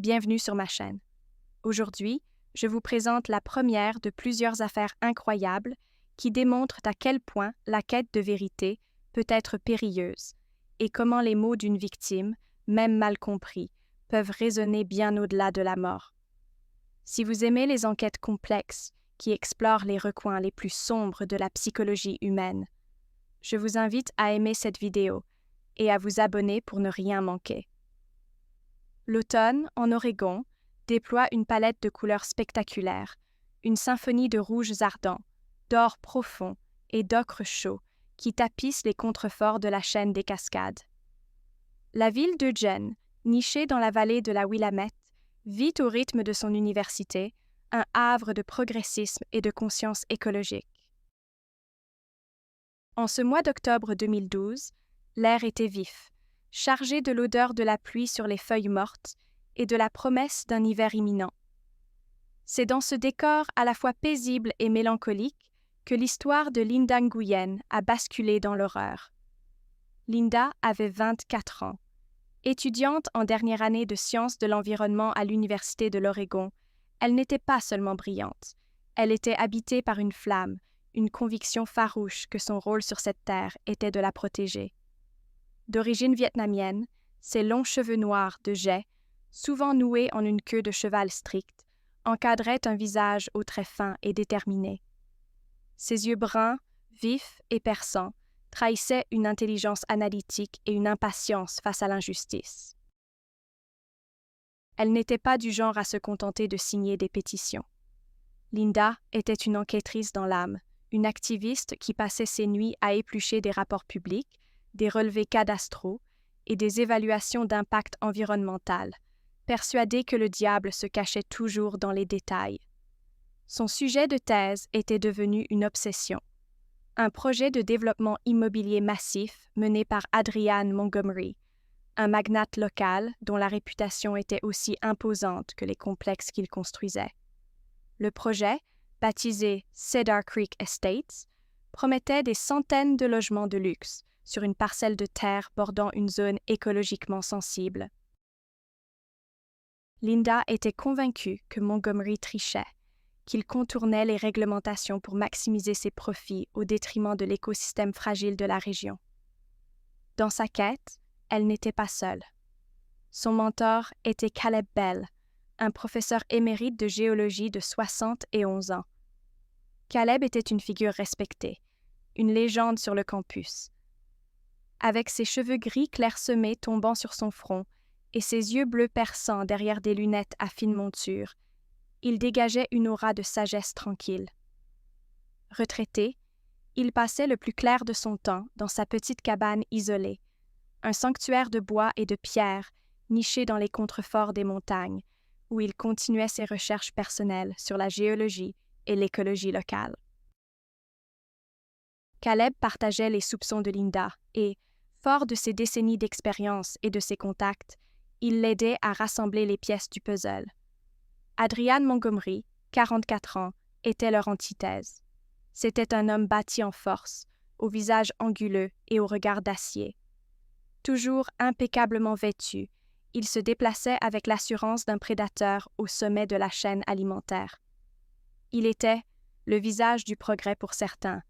bienvenue sur ma chaîne. Aujourd'hui, je vous présente la première de plusieurs affaires incroyables qui démontrent à quel point la quête de vérité peut être périlleuse et comment les mots d'une victime, même mal compris, peuvent résonner bien au-delà de la mort. Si vous aimez les enquêtes complexes qui explorent les recoins les plus sombres de la psychologie humaine, je vous invite à aimer cette vidéo et à vous abonner pour ne rien manquer. L'automne, en Oregon, déploie une palette de couleurs spectaculaires, une symphonie de rouges ardents, d'or profond et d'ocre chaud qui tapissent les contreforts de la chaîne des Cascades. La ville d'Eugene, nichée dans la vallée de la Willamette, vit au rythme de son université, un havre de progressisme et de conscience écologique. En ce mois d'octobre 2012, l'air était vif, chargé de l'odeur de la pluie sur les feuilles mortes et de la promesse d'un hiver imminent. C'est dans ce décor à la fois paisible et mélancolique que l'histoire de Linda Nguyen a basculé dans l'horreur. Linda avait 24 ans. Étudiante en dernière année de sciences de l'environnement à l'Université de l'Oregon, elle n'était pas seulement brillante, elle était habitée par une flamme, une conviction farouche que son rôle sur cette terre était de la protéger. D'origine vietnamienne, ses longs cheveux noirs de jais, souvent noués en une queue de cheval stricte, encadraient un visage aux traits fins et déterminés. Ses yeux bruns, vifs et perçants, trahissaient une intelligence analytique et une impatience face à l'injustice. Elle n'était pas du genre à se contenter de signer des pétitions. Linda était une enquêtrice dans l'âme, une activiste qui passait ses nuits à éplucher des rapports publics, des relevés cadastraux et des évaluations d'impact environnemental, persuadée que le diable se cachait toujours dans les détails. Son sujet de thèse était devenu une obsession. Un projet de développement immobilier massif mené par Adrian Montgomery, un magnate local dont la réputation était aussi imposante que les complexes qu'il construisait. Le projet, baptisé Cedar Creek Estates, promettait des centaines de logements de luxe sur une parcelle de terre bordant une zone écologiquement sensible. Linda était convaincue que Montgomery trichait, qu'il contournait les réglementations pour maximiser ses profits au détriment de l'écosystème fragile de la région. Dans sa quête, elle n'était pas seule. Son mentor était Caleb Bell, un professeur émérite de géologie de 71 ans. Caleb était une figure respectée, une légende sur le campus. Avec ses cheveux gris clairsemés tombant sur son front et ses yeux bleus perçants derrière des lunettes à fine monture, il dégageait une aura de sagesse tranquille. Retraité, il passait le plus clair de son temps dans sa petite cabane isolée, un sanctuaire de bois et de pierre niché dans les contreforts des montagnes, où il continuait ses recherches personnelles sur la géologie et l'écologie locale. Caleb partageait les soupçons de Linda et, fort de ses décennies d'expérience et de ses contacts, il l'aidait à rassembler les pièces du puzzle. Adrian Montgomery, 44 ans, était leur antithèse. C'était un homme bâti en force, au visage anguleux et au regard d'acier. Toujours impeccablement vêtu, il se déplaçait avec l'assurance d'un prédateur au sommet de la chaîne alimentaire. Il était le visage du progrès pour certains,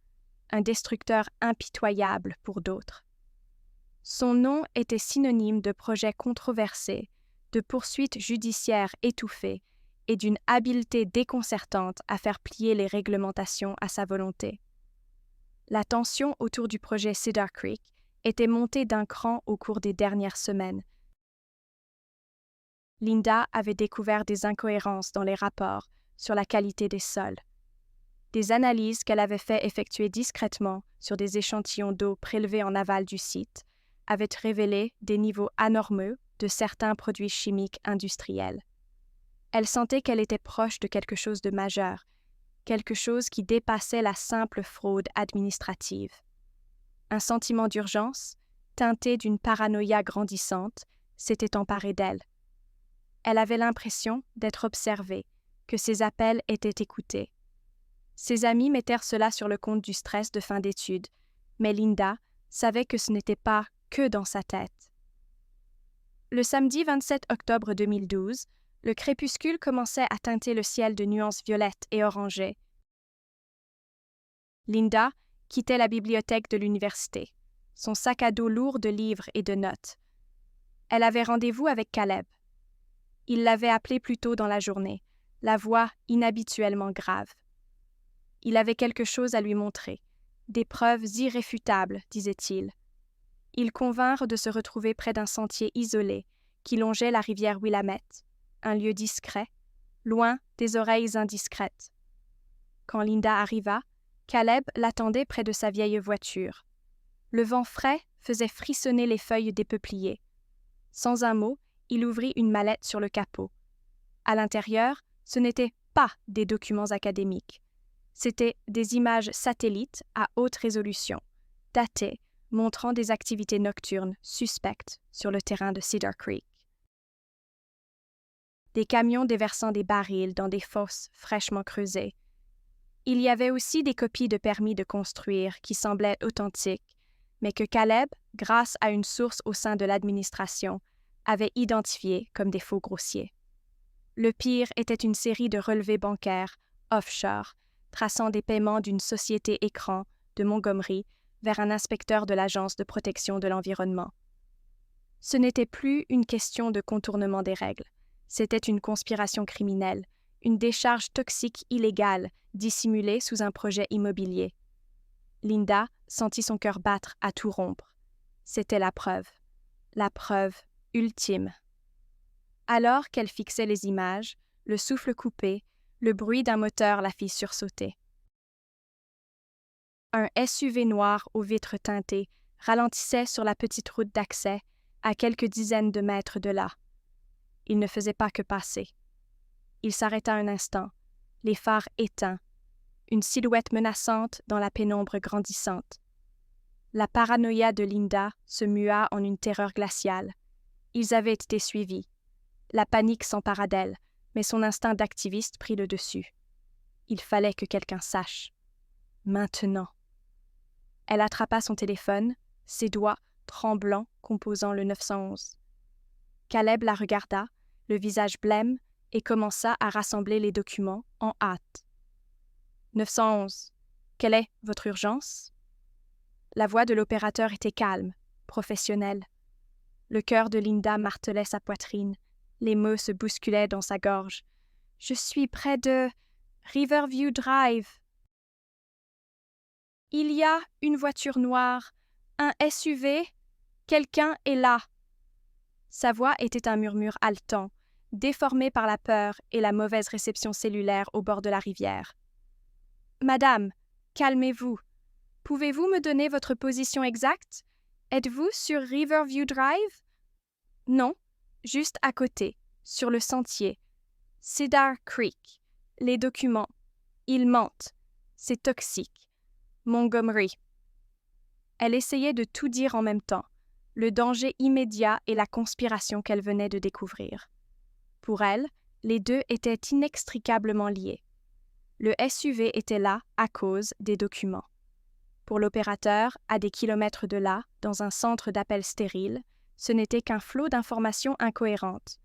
un destructeur impitoyable pour d'autres. Son nom était synonyme de projets controversés, de poursuites judiciaires étouffées et d'une habileté déconcertante à faire plier les réglementations à sa volonté. La tension autour du projet Cedar Creek était montée d'un cran au cours des dernières semaines. Linda avait découvert des incohérences dans les rapports sur la qualité des sols. Des analyses qu'elle avait fait effectuer discrètement sur des échantillons d'eau prélevés en aval du site avaient révélé des niveaux anormaux de certains produits chimiques industriels. Elle sentait qu'elle était proche de quelque chose de majeur, quelque chose qui dépassait la simple fraude administrative. Un sentiment d'urgence, teinté d'une paranoïa grandissante, s'était emparé d'elle. Elle avait l'impression d'être observée, que ses appels étaient écoutés. Ses amis mettèrent cela sur le compte du stress de fin d'études, mais Linda savait que ce n'était pas que dans sa tête. Le samedi 27 octobre 2012, le crépuscule commençait à teinter le ciel de nuances violettes et orangées. Linda quittait la bibliothèque de l'université, son sac à dos lourd de livres et de notes. Elle avait rendez-vous avec Caleb. Il l'avait appelé plus tôt dans la journée, la voix inhabituellement grave. Il avait quelque chose à lui montrer, des preuves irréfutables, disait-il. Ils convinrent de se retrouver près d'un sentier isolé qui longeait la rivière Willamette, un lieu discret, loin des oreilles indiscrètes. Quand Linda arriva, Caleb l'attendait près de sa vieille voiture. Le vent frais faisait frissonner les feuilles des peupliers. Sans un mot, il ouvrit une mallette sur le capot. À l'intérieur, ce n'étaient pas des documents académiques. C'étaient des images satellites à haute résolution, datées, montrant des activités nocturnes suspectes sur le terrain de Cedar Creek. Des camions déversant des barils dans des fosses fraîchement creusées. Il y avait aussi des copies de permis de construire qui semblaient authentiques, mais que Caleb, grâce à une source au sein de l'administration, avait identifiées comme des faux grossiers. Le pire était une série de relevés bancaires, offshore, traçant des paiements d'une société écran de Montgomery vers un inspecteur de l'Agence de protection de l'environnement. Ce n'était plus une question de contournement des règles, c'était une conspiration criminelle, une décharge toxique illégale dissimulée sous un projet immobilier. Linda sentit son cœur battre à tout rompre. C'était la preuve ultime. Alors qu'elle fixait les images, le souffle coupé, le bruit d'un moteur la fit sursauter. Un SUV noir aux vitres teintées ralentissait sur la petite route d'accès, à quelques dizaines de mètres de là. Il ne faisait pas que passer. Il s'arrêta un instant, les phares éteints, une silhouette menaçante dans la pénombre grandissante. La paranoïa de Linda se mua en une terreur glaciale. Ils avaient été suivis. La panique s'empara d'elle, mais son instinct d'activiste prit le dessus. Il fallait que quelqu'un sache. Maintenant. Elle attrapa son téléphone, ses doigts, tremblants, composant le 911. Caleb la regarda, le visage blême, et commença à rassembler les documents en hâte. 911. Quelle est votre urgence? La voix de l'opérateur était calme, professionnelle. Le cœur de Linda martelait sa poitrine. Les mots se bousculaient dans sa gorge. « Je suis près de Riverview Drive. » « Il y a une voiture noire, un SUV. Quelqu'un est là. » Sa voix était un murmure haletant, déformé par la peur et la mauvaise réception cellulaire au bord de la rivière. « Madame, calmez-vous. Pouvez-vous me donner votre position exacte? Êtes-vous sur Riverview Drive? » « Non, juste à côté, sur le sentier. Cedar Creek. Les documents. Ils mentent. C'est toxique. Montgomery. » Elle essayait de tout dire en même temps, le danger immédiat et la conspiration qu'elle venait de découvrir. Pour elle, les deux étaient inextricablement liés. Le SUV était là à cause des documents. Pour l'opérateur, à des kilomètres de là, dans un centre d'appel stérile, ce n'était qu'un flot d'informations incohérentes.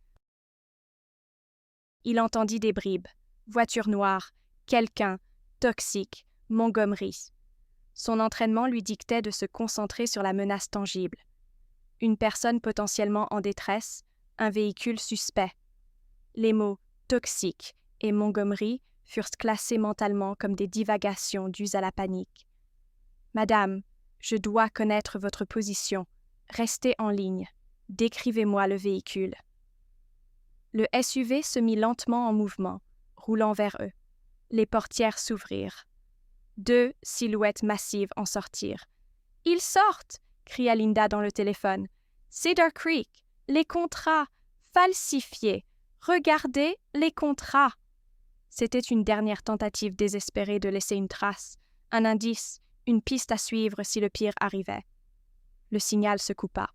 Il entendit des bribes. Voiture noire, quelqu'un, toxique, Montgomery. Son entraînement lui dictait de se concentrer sur la menace tangible. Une personne potentiellement en détresse, un véhicule suspect. Les mots « toxique » et « Montgomery » furent classés mentalement comme des divagations dues à la panique. « Madame, je dois connaître votre position. Restez en ligne. Décrivez-moi le véhicule. » Le SUV se mit lentement en mouvement, roulant vers eux. Les portières s'ouvrirent. 2 silhouettes massives en sortirent. « Ils sortent !» cria Linda dans le téléphone. « Cedar Creek, les contrats, falsifiés. Regardez les contrats. » C'était une dernière tentative désespérée de laisser une trace, un indice, une piste à suivre si le pire arrivait. Le signal se coupa.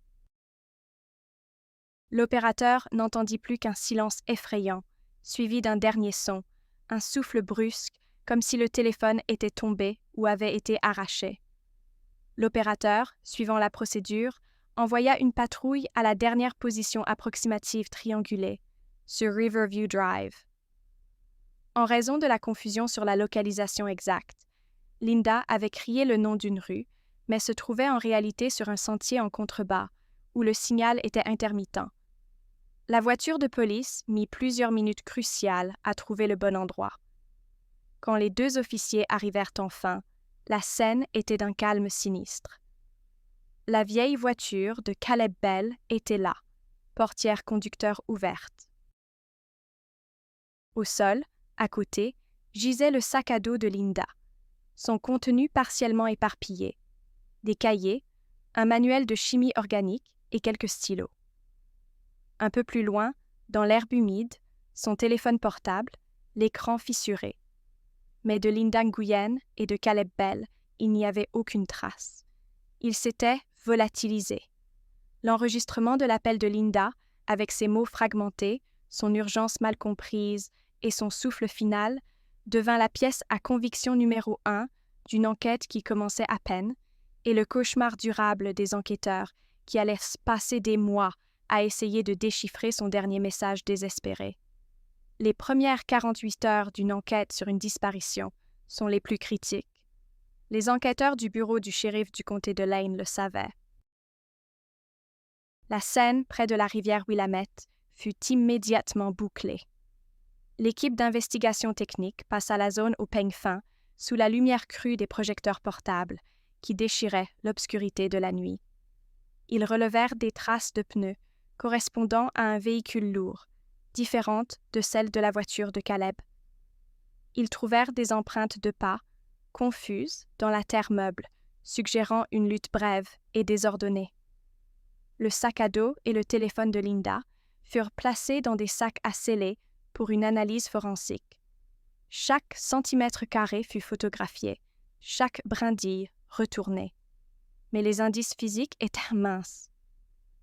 L'opérateur n'entendit plus qu'un silence effrayant, suivi d'un dernier son, un souffle brusque, comme si le téléphone était tombé ou avait été arraché. L'opérateur, suivant la procédure, envoya une patrouille à la dernière position approximative triangulée, sur Riverview Drive. En raison de la confusion sur la localisation exacte, Linda avait crié le nom d'une rue, mais se trouvait en réalité sur un sentier en contrebas, où le signal était intermittent. La voiture de police mit plusieurs minutes cruciales à trouver le bon endroit. Quand les deux officiers arrivèrent enfin, la scène était d'un calme sinistre. La vieille voiture de Caleb Bell était là, portière conducteur ouverte. Au sol, à côté, gisait le sac à dos de Linda, son contenu partiellement éparpillé, des cahiers, un manuel de chimie organique et quelques stylos. Un peu plus loin, dans l'herbe humide, son téléphone portable, l'écran fissuré. Mais de Linda Nguyen et de Caleb Bell, il n'y avait aucune trace. Ils s'étaient volatilisés. L'enregistrement de l'appel de Linda, avec ses mots fragmentés, son urgence mal comprise et son souffle final, devint la pièce à conviction numéro 1 d'une enquête qui commençait à peine, et le cauchemar durable des enquêteurs qui allaient passer des mois à essayer de déchiffrer son dernier message désespéré. Les premières 48 heures d'une enquête sur une disparition sont les plus critiques. Les enquêteurs du bureau du shérif du comté de Lane le savaient. La scène près de la rivière Willamette fut immédiatement bouclée. L'équipe d'investigation technique passa la zone au peigne fin sous la lumière crue des projecteurs portables qui déchiraient l'obscurité de la nuit. Ils relevèrent des traces de pneus correspondant à un véhicule lourd, différentes de celles de la voiture de Caleb. Ils trouvèrent des empreintes de pas, confuses, dans la terre meuble, suggérant une lutte brève et désordonnée. Le sac à dos et le téléphone de Linda furent placés dans des sacs à sceller pour une analyse forensique. Chaque centimètre carré fut photographié, chaque brindille retournée. Mais les indices physiques étaient minces.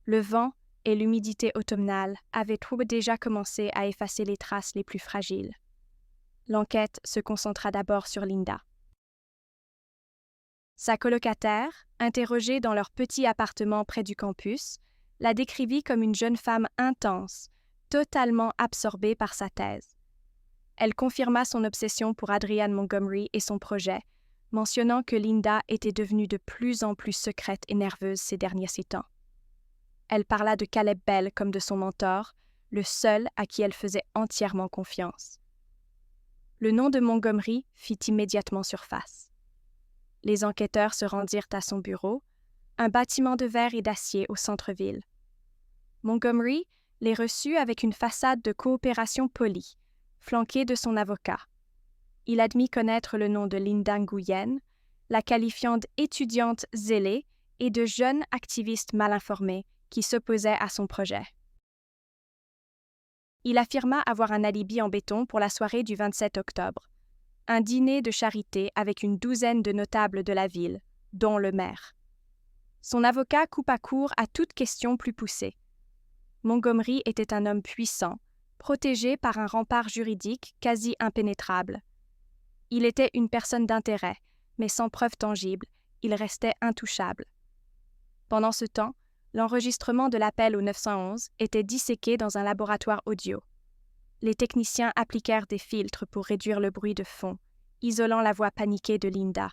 Le vent et l'humidité automnale avaient déjà commencé à effacer les traces les plus fragiles. L'enquête se concentra d'abord sur Linda. Sa colocataire, interrogée dans leur petit appartement près du campus, la décrivit comme une jeune femme intense, totalement absorbée par sa thèse. Elle confirma son obsession pour Adrienne Montgomery et son projet, mentionnant que Linda était devenue de plus en plus secrète et nerveuse ces derniers temps. Elle parla de Caleb Bell comme de son mentor, le seul à qui elle faisait entièrement confiance. Le nom de Montgomery fit immédiatement surface. Les enquêteurs se rendirent à son bureau, un bâtiment de verre et d'acier au centre-ville. Montgomery les reçut avec une façade de coopération polie, flanquée de son avocat. Il admit connaître le nom de Linda Nguyen, la qualifiant d'étudiante zélée et de jeune activiste mal informée qui s'opposait à son projet. Il affirma avoir un alibi en béton pour la soirée du 27 octobre, un dîner de charité avec une douzaine de notables de la ville, dont le maire. Son avocat coupa court à toute question plus poussée. Montgomery était un homme puissant, protégé par un rempart juridique quasi impénétrable. Il était une personne d'intérêt, mais sans preuve tangible, il restait intouchable. Pendant ce temps, l'enregistrement de l'appel au 911 était disséqué dans un laboratoire audio. Les techniciens appliquèrent des filtres pour réduire le bruit de fond, isolant la voix paniquée de Linda.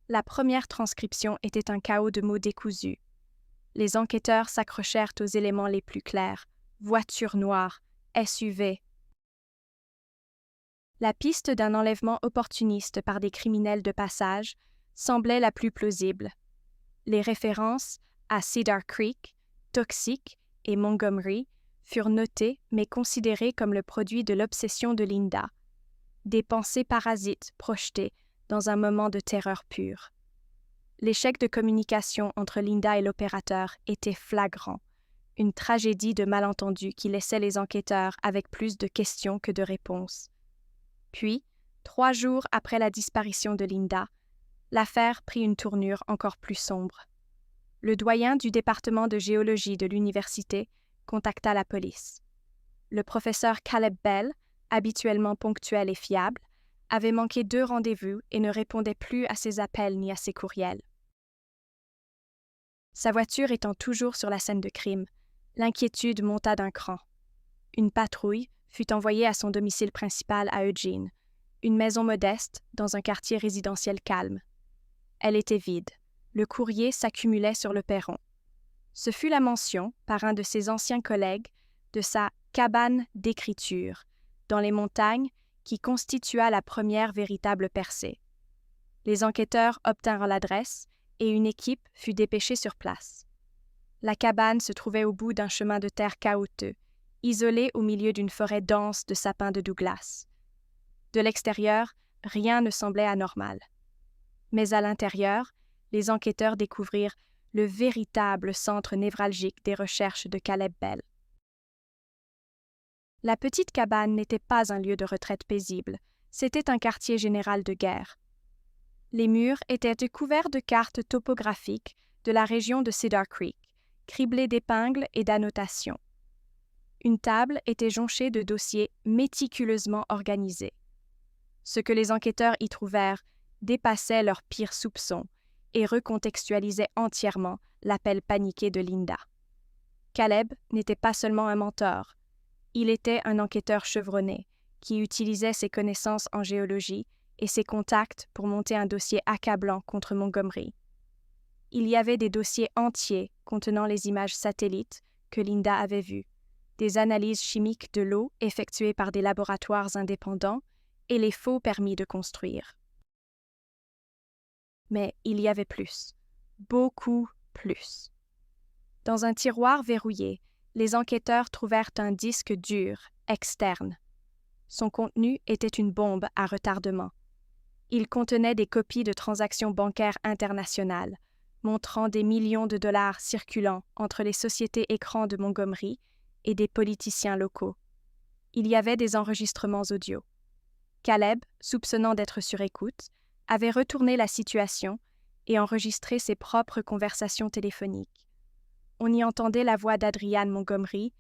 La première transcription était un chaos de mots décousus. Les enquêteurs s'accrochèrent aux éléments les plus clairs, voiture noire, SUV. La piste d'un enlèvement opportuniste par des criminels de passage semblait la plus plausible. Les références à Cedar Creek, Toxic et Montgomery furent notées mais considérées comme le produit de l'obsession de Linda, des pensées parasites projetées dans un moment de terreur pure. L'échec de communication entre Linda et l'opérateur était flagrant, une tragédie de malentendus qui laissait les enquêteurs avec plus de questions que de réponses. Puis, 3 jours après la disparition de Linda, l'affaire prit une tournure encore plus sombre. Le doyen du département de géologie de l'université contacta la police. Le professeur Caleb Bell, habituellement ponctuel et fiable, avait manqué 2 rendez-vous et ne répondait plus à ses appels ni à ses courriels. Sa voiture étant toujours sur la scène de crime, l'inquiétude monta d'un cran. Une patrouille fut envoyée à son domicile principal à Eugene, une maison modeste dans un quartier résidentiel calme. Elle était vide. Le courrier s'accumulait sur le perron. Ce fut la mention, par un de ses anciens collègues, de sa « cabane d'écriture » dans les montagnes qui constitua la première véritable percée. Les enquêteurs obtinrent l'adresse et une équipe fut dépêchée sur place. La cabane se trouvait au bout d'un chemin de terre caouteux, isolé au milieu d'une forêt dense de sapins de Douglas. De l'extérieur, rien ne semblait anormal. Mais à l'intérieur, les enquêteurs découvrirent le véritable centre névralgique des recherches de Caleb Bell. La petite cabane n'était pas un lieu de retraite paisible, c'était un quartier général de guerre. Les murs étaient couverts de cartes topographiques de la région de Cedar Creek, criblées d'épingles et d'annotations. Une table était jonchée de dossiers méticuleusement organisés. Ce que les enquêteurs y trouvèrent dépassait leurs pires soupçons et recontextualisait entièrement l'appel paniqué de Linda. Caleb n'était pas seulement un mentor, il était un enquêteur chevronné qui utilisait ses connaissances en géologie et ses contacts pour monter un dossier accablant contre Montgomery. Il y avait des dossiers entiers contenant les images satellites que Linda avait vues, des analyses chimiques de l'eau effectuées par des laboratoires indépendants et les faux permis de construire. Mais il y avait plus, beaucoup plus. Dans un tiroir verrouillé, les enquêteurs trouvèrent un disque dur, externe. Son contenu était une bombe à retardement. Il contenait des copies de transactions bancaires internationales, montrant des millions de dollars circulant entre les sociétés écrans de Montgomery et des politiciens locaux. Il y avait des enregistrements audio. Caleb, soupçonnant d'être sur écoute, avait retourné la situation et enregistré ses propres conversations téléphoniques. On y entendait la voix d'Adrian Montgomery,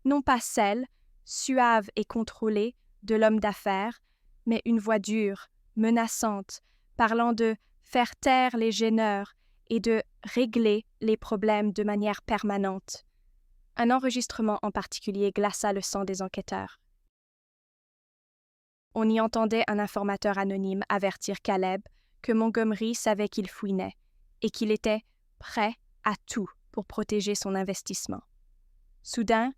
non pas celle, suave et contrôlée, de l'homme d'affaires, mais une voix dure, menaçante, parlant de faire taire les gêneurs et de régler les problèmes de manière permanente. Un enregistrement en particulier glaça le sang des enquêteurs. On y entendait un informateur anonyme avertir Caleb que Montgomery savait qu'il fouinait et qu'il était prêt à tout pour protéger son investissement. Soudain,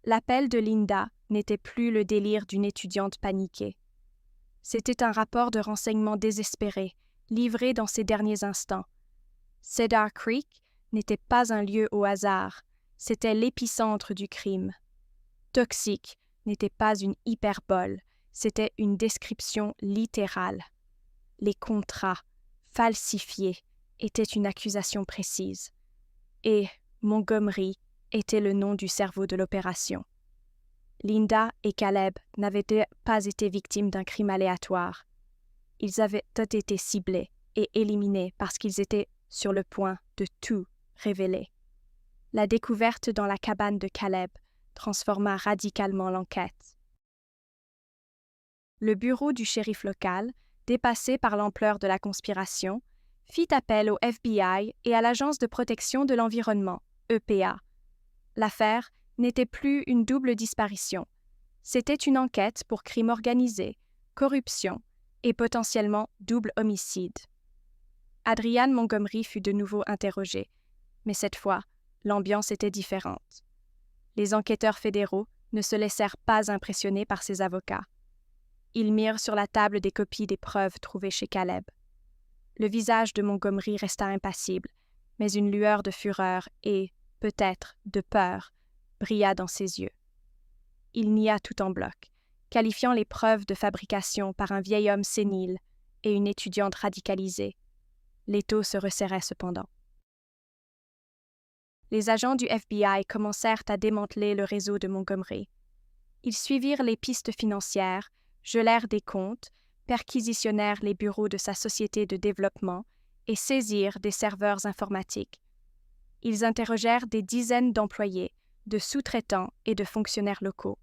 l'appel de Linda n'était plus le délire d'une étudiante paniquée. C'était un rapport de renseignement désespéré, livré dans ses derniers instants. Cedar Creek n'était pas un lieu au hasard, c'était l'épicentre du crime. Toxique n'était pas une hyperbole, c'était une description littérale. Les contrats, falsifiés, étaient une accusation précise. Et Montgomery était le nom du cerveau de l'opération. Linda et Caleb n'avaient pas été victimes d'un crime aléatoire. Ils avaient été ciblés et éliminés parce qu'ils étaient sur le point de tout révéler. La découverte dans la cabane de Caleb transforma radicalement l'enquête. Le bureau du shérif local, dépassé par l'ampleur de la conspiration, fit appel au FBI et à l'Agence de protection de l'environnement, EPA. L'affaire n'était plus une double disparition. C'était une enquête pour crime organisé, corruption et potentiellement double homicide. Adrian Montgomery fut de nouveau interrogé, mais cette fois, l'ambiance était différente. Les enquêteurs fédéraux ne se laissèrent pas impressionner par ses avocats. Ils mirent sur la table des copies des preuves trouvées chez Caleb. Le visage de Montgomery resta impassible, mais une lueur de fureur et, peut-être, de peur brilla dans ses yeux. Il nia tout en bloc, qualifiant les preuves de fabrication par un vieil homme sénile et une étudiante radicalisée. L'étau se resserrait cependant. Les agents du FBI commencèrent à démanteler le réseau de Montgomery. Ils suivirent les pistes financières, gelèrent des comptes, perquisitionnèrent les bureaux de sa société de développement et saisirent des serveurs informatiques. Ils interrogèrent des dizaines d'employés, de sous-traitants et de fonctionnaires locaux.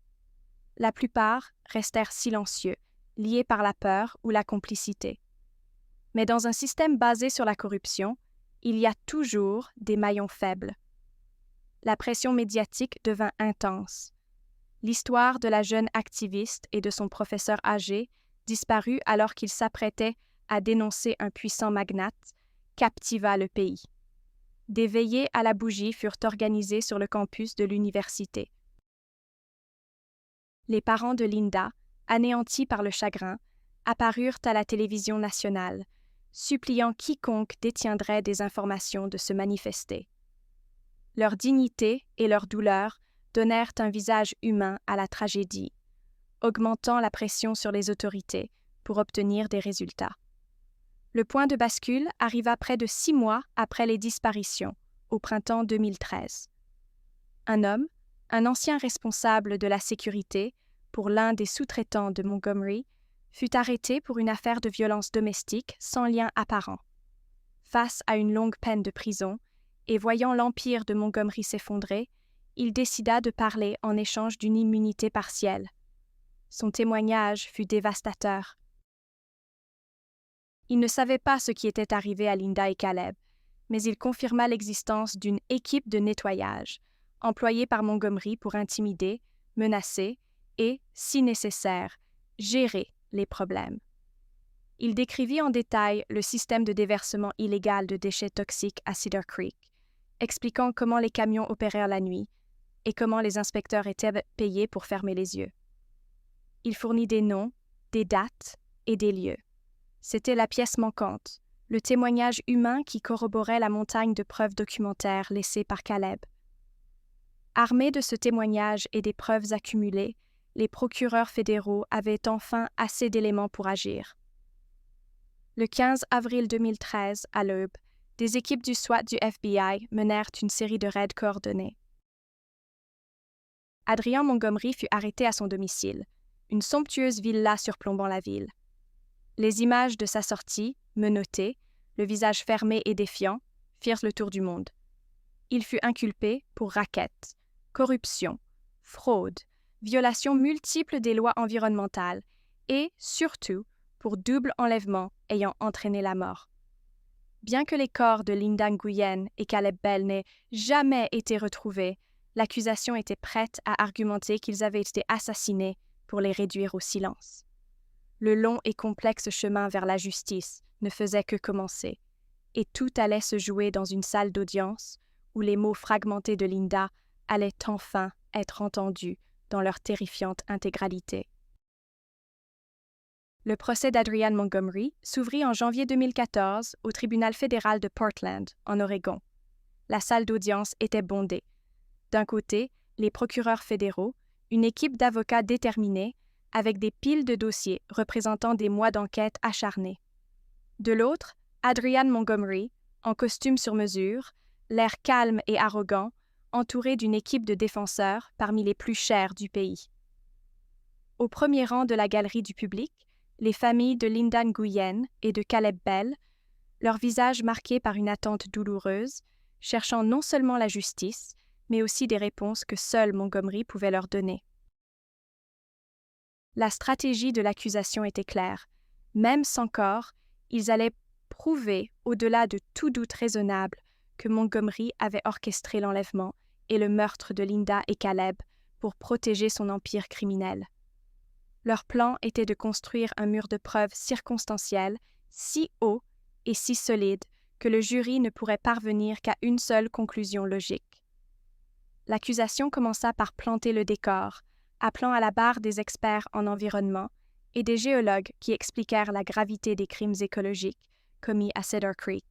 La plupart restèrent silencieux, liés par la peur ou la complicité. Mais dans un système basé sur la corruption, il y a toujours des maillons faibles. La pression médiatique devint intense. L'histoire de la jeune activiste et de son professeur âgé, disparu alors qu'il s'apprêtait à dénoncer un puissant magnate, captiva le pays. Des veillées à la bougie furent organisées sur le campus de l'université. Les parents de Linda, anéantis par le chagrin, apparurent à la télévision nationale, suppliant quiconque détiendrait des informations de se manifester. Leur dignité et leur douleur donnèrent un visage humain à la tragédie, augmentant la pression sur les autorités pour obtenir des résultats. Le point de bascule arriva près de 6 mois après les disparitions, au printemps 2013. Un homme, un ancien responsable de la sécurité pour l'un des sous-traitants de Montgomery, fut arrêté pour une affaire de violence domestique sans lien apparent. Face à une longue peine de prison, et voyant l'empire de Montgomery s'effondrer, il décida de parler en échange d'une immunité partielle. Son témoignage fut dévastateur. Il ne savait pas ce qui était arrivé à Linda et Caleb, mais il confirma l'existence d'une équipe de nettoyage, employée par Montgomery pour intimider, menacer et, si nécessaire, gérer les problèmes. Il décrivit en détail le système de déversement illégal de déchets toxiques à Cedar Creek, expliquant comment les camions opérèrent la nuit et comment les inspecteurs étaient payés pour fermer les yeux. Il fournit des noms, des dates et des lieux. C'était la pièce manquante, le témoignage humain qui corroborait la montagne de preuves documentaires laissées par Caleb. Armés de ce témoignage et des preuves accumulées, les procureurs fédéraux avaient enfin assez d'éléments pour agir. Le 15 avril 2013, à l'aube, des équipes du SWAT du FBI menèrent une série de raids coordonnés. Adrian Montgomery fut arrêté à son domicile, une somptueuse villa surplombant la ville. Les images de sa sortie, menotté, le visage fermé et défiant, firent le tour du monde. Il fut inculpé pour racket, corruption, fraude, violation multiple des lois environnementales et, surtout, pour double enlèvement ayant entraîné la mort. Bien que les corps de Linda Nguyen et Caleb Bell n'aient jamais été retrouvés, l'accusation était prête à argumenter qu'ils avaient été assassinés pour les réduire au silence. Le long et complexe chemin vers la justice ne faisait que commencer, et tout allait se jouer dans une salle d'audience où les mots fragmentés de Linda allaient enfin être entendus dans leur terrifiante intégralité. Le procès d'Adrian Montgomery s'ouvrit en janvier 2014 au tribunal fédéral de Portland, en Oregon. La salle d'audience était bondée. D'un côté, les procureurs fédéraux, une équipe d'avocats déterminés, avec des piles de dossiers représentant des mois d'enquête acharnés. De l'autre, Adrian Montgomery, en costume sur mesure, l'air calme et arrogant, entouré d'une équipe de défenseurs parmi les plus chers du pays. Au premier rang de la galerie du public, les familles de Linda Nguyen et de Caleb Bell, leurs visages marqués par une attente douloureuse, cherchant non seulement la justice, mais aussi des réponses que seul Montgomery pouvait leur donner. La stratégie de l'accusation était claire. Même sans corps, ils allaient prouver, au-delà de tout doute raisonnable, que Montgomery avait orchestré l'enlèvement et le meurtre de Linda et Caleb pour protéger son empire criminel. Leur plan était de construire un mur de preuves circonstanciel, si haut et si solide que le jury ne pourrait parvenir qu'à une seule conclusion logique. L'accusation commença par planter le décor, appelant à la barre des experts en environnement et des géologues qui expliquèrent la gravité des crimes écologiques commis à Cedar Creek.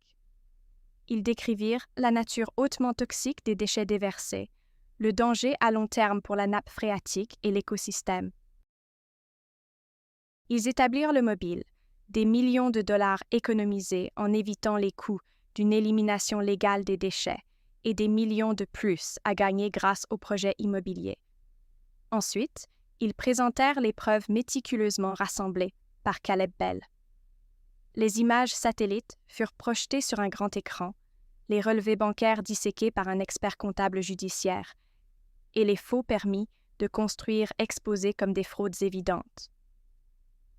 Ils décrivirent la nature hautement toxique des déchets déversés, le danger à long terme pour la nappe phréatique et l'écosystème. Ils établirent le mobile, des millions de dollars économisés en évitant les coûts d'une élimination légale des déchets et des millions de plus à gagner grâce au projet immobilier. Ensuite, ils présentèrent les preuves méticuleusement rassemblées par Caleb Bell. Les images satellites furent projetées sur un grand écran, les relevés bancaires disséqués par un expert comptable judiciaire, et les faux permis de construire exposés comme des fraudes évidentes.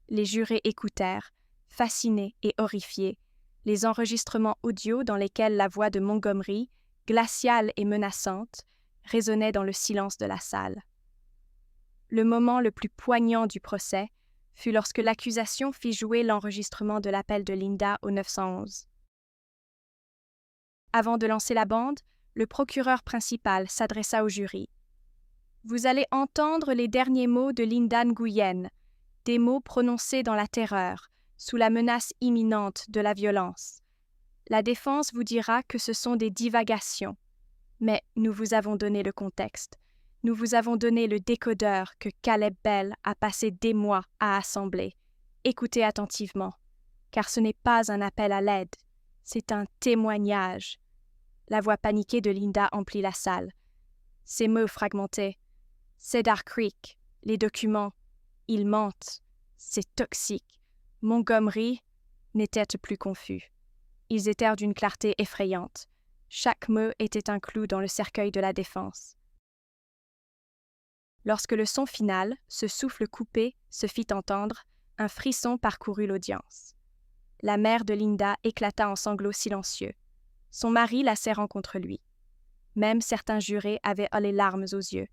Les jurés écoutèrent, fascinés et horrifiés, les enregistrements audio dans lesquels la voix de Montgomery, glaciale et menaçante, résonnait dans le silence de la salle. Le moment le plus poignant du procès fut lorsque l'accusation fit jouer l'enregistrement de l'appel de Linda au 911. Avant de lancer la bande, le procureur principal s'adressa au jury. « Vous allez entendre les derniers mots de Linda Nguyen, des mots prononcés dans la terreur, sous la menace imminente de la violence. La défense vous dira que ce sont des divagations, mais nous vous avons donné le contexte. Nous vous avons donné le décodeur que Caleb Bell a passé des mois à assembler. Écoutez attentivement, car ce n'est pas un appel à l'aide, c'est un témoignage. » La voix paniquée de Linda emplit la salle. Ces mots fragmentés. « Cedar Creek, les documents, ils mentent, c'est toxique. » Montgomery n'était plus confus. Ils étaient d'une clarté effrayante. Chaque mot était un clou dans le cercueil de la défense. Lorsque le son final, ce souffle coupé, se fit entendre, un frisson parcourut l'audience. La mère de Linda éclata en sanglots silencieux. Son mari la serrant contre lui. Même certains jurés avaient les larmes aux yeux.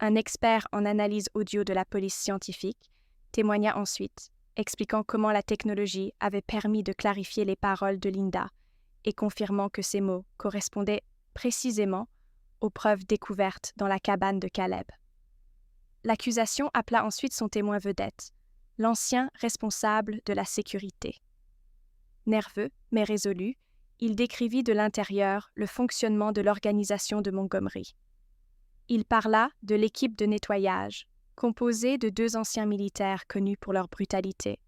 Un expert en analyse audio de la police scientifique témoigna ensuite, expliquant comment la technologie avait permis de clarifier les paroles de Linda et confirmant que ces mots correspondaient précisément aux preuves découvertes dans la cabane de Caleb. L'accusation appela ensuite son témoin vedette, l'ancien responsable de la sécurité. Nerveux, mais résolu, il décrivit de l'intérieur le fonctionnement de l'organisation de Montgomery. Il parla de l'équipe de nettoyage, composée de 2 anciens militaires connus pour leur brutalité.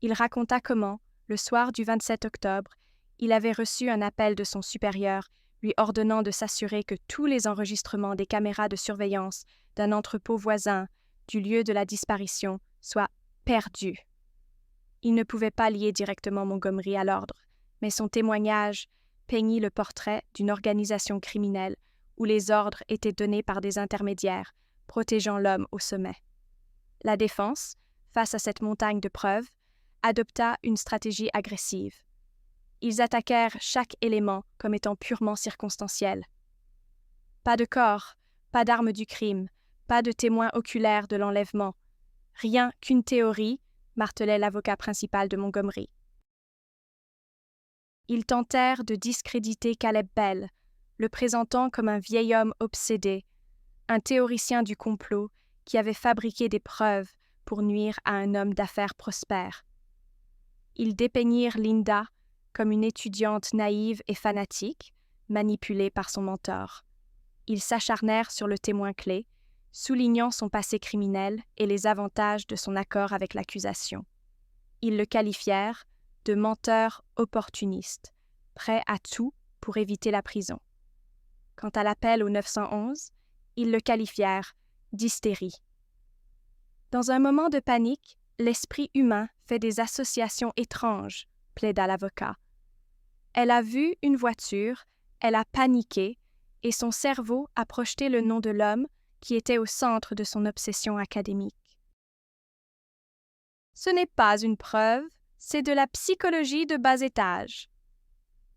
Il raconta comment, le soir du 27 octobre, il avait reçu un appel de son supérieur lui ordonnant de s'assurer que tous les enregistrements des caméras de surveillance d'un entrepôt voisin du lieu de la disparition soient perdus. Il ne pouvait pas lier directement Montgomery à l'ordre, mais son témoignage peignit le portrait d'une organisation criminelle où les ordres étaient donnés par des intermédiaires, protégeant l'homme au sommet. La défense, face à cette montagne de preuves, adopta une stratégie agressive. Ils attaquèrent chaque élément comme étant purement circonstanciel. Pas de corps, pas d'armes du crime, pas de témoins oculaires de l'enlèvement. Rien qu'une théorie, martelait l'avocat principal de Montgomery. Ils tentèrent de discréditer Caleb Bell, le présentant comme un vieil homme obsédé, un théoricien du complot qui avait fabriqué des preuves pour nuire à un homme d'affaires prospère. Ils dépeignirent Linda comme une étudiante naïve et fanatique, manipulée par son mentor. Ils s'acharnèrent sur le témoin clé, soulignant son passé criminel et les avantages de son accord avec l'accusation. Ils le qualifièrent de menteur opportuniste, prêt à tout pour éviter la prison. Quant à l'appel au 911, ils le qualifièrent d'hystérie. Dans un moment de panique, l'esprit humain fait des associations étranges, plaida l'avocat. Elle a vu une voiture, elle a paniqué, et son cerveau a projeté le nom de l'homme qui était au centre de son obsession académique. Ce n'est pas une preuve, c'est de la psychologie de bas étage.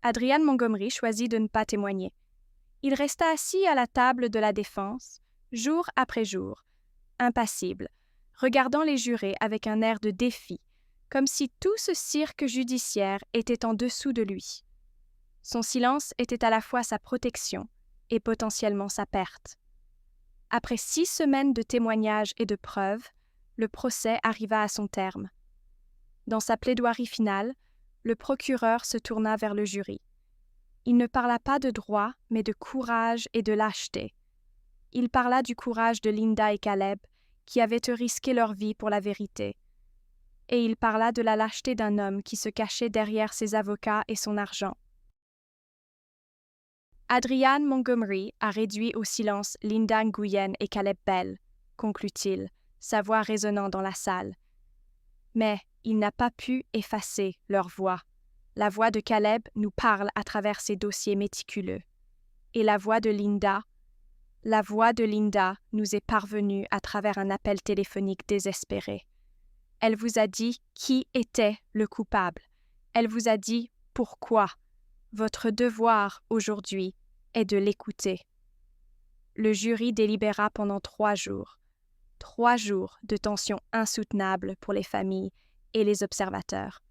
Adrian Montgomery choisit de ne pas témoigner. Il resta assis à la table de la défense, jour après jour, impassible, regardant les jurés avec un air de défi, comme si tout ce cirque judiciaire était en dessous de lui. Son silence était à la fois sa protection et potentiellement sa perte. Après 6 semaines de témoignages et de preuves, le procès arriva à son terme. Dans sa plaidoirie finale, le procureur se tourna vers le jury. Il ne parla pas de droit, mais de courage et de lâcheté. Il parla du courage de Linda et Caleb, qui avaient risqué leur vie pour la vérité. Et il parla de la lâcheté d'un homme qui se cachait derrière ses avocats et son argent. Adrian Montgomery a réduit au silence Linda Nguyen et Caleb Bell, conclut-il, sa voix résonnant dans la salle. Mais il n'a pas pu effacer leur voix. La voix de Caleb nous parle à travers ses dossiers méticuleux. Et la voix de Linda nous est parvenue à travers un appel téléphonique désespéré. Elle vous a dit qui était le coupable. Elle vous a dit pourquoi. Votre devoir aujourd'hui est de l'écouter. Le jury délibéra pendant 3 jours. 3 jours de tension insoutenable pour les familles et les observateurs.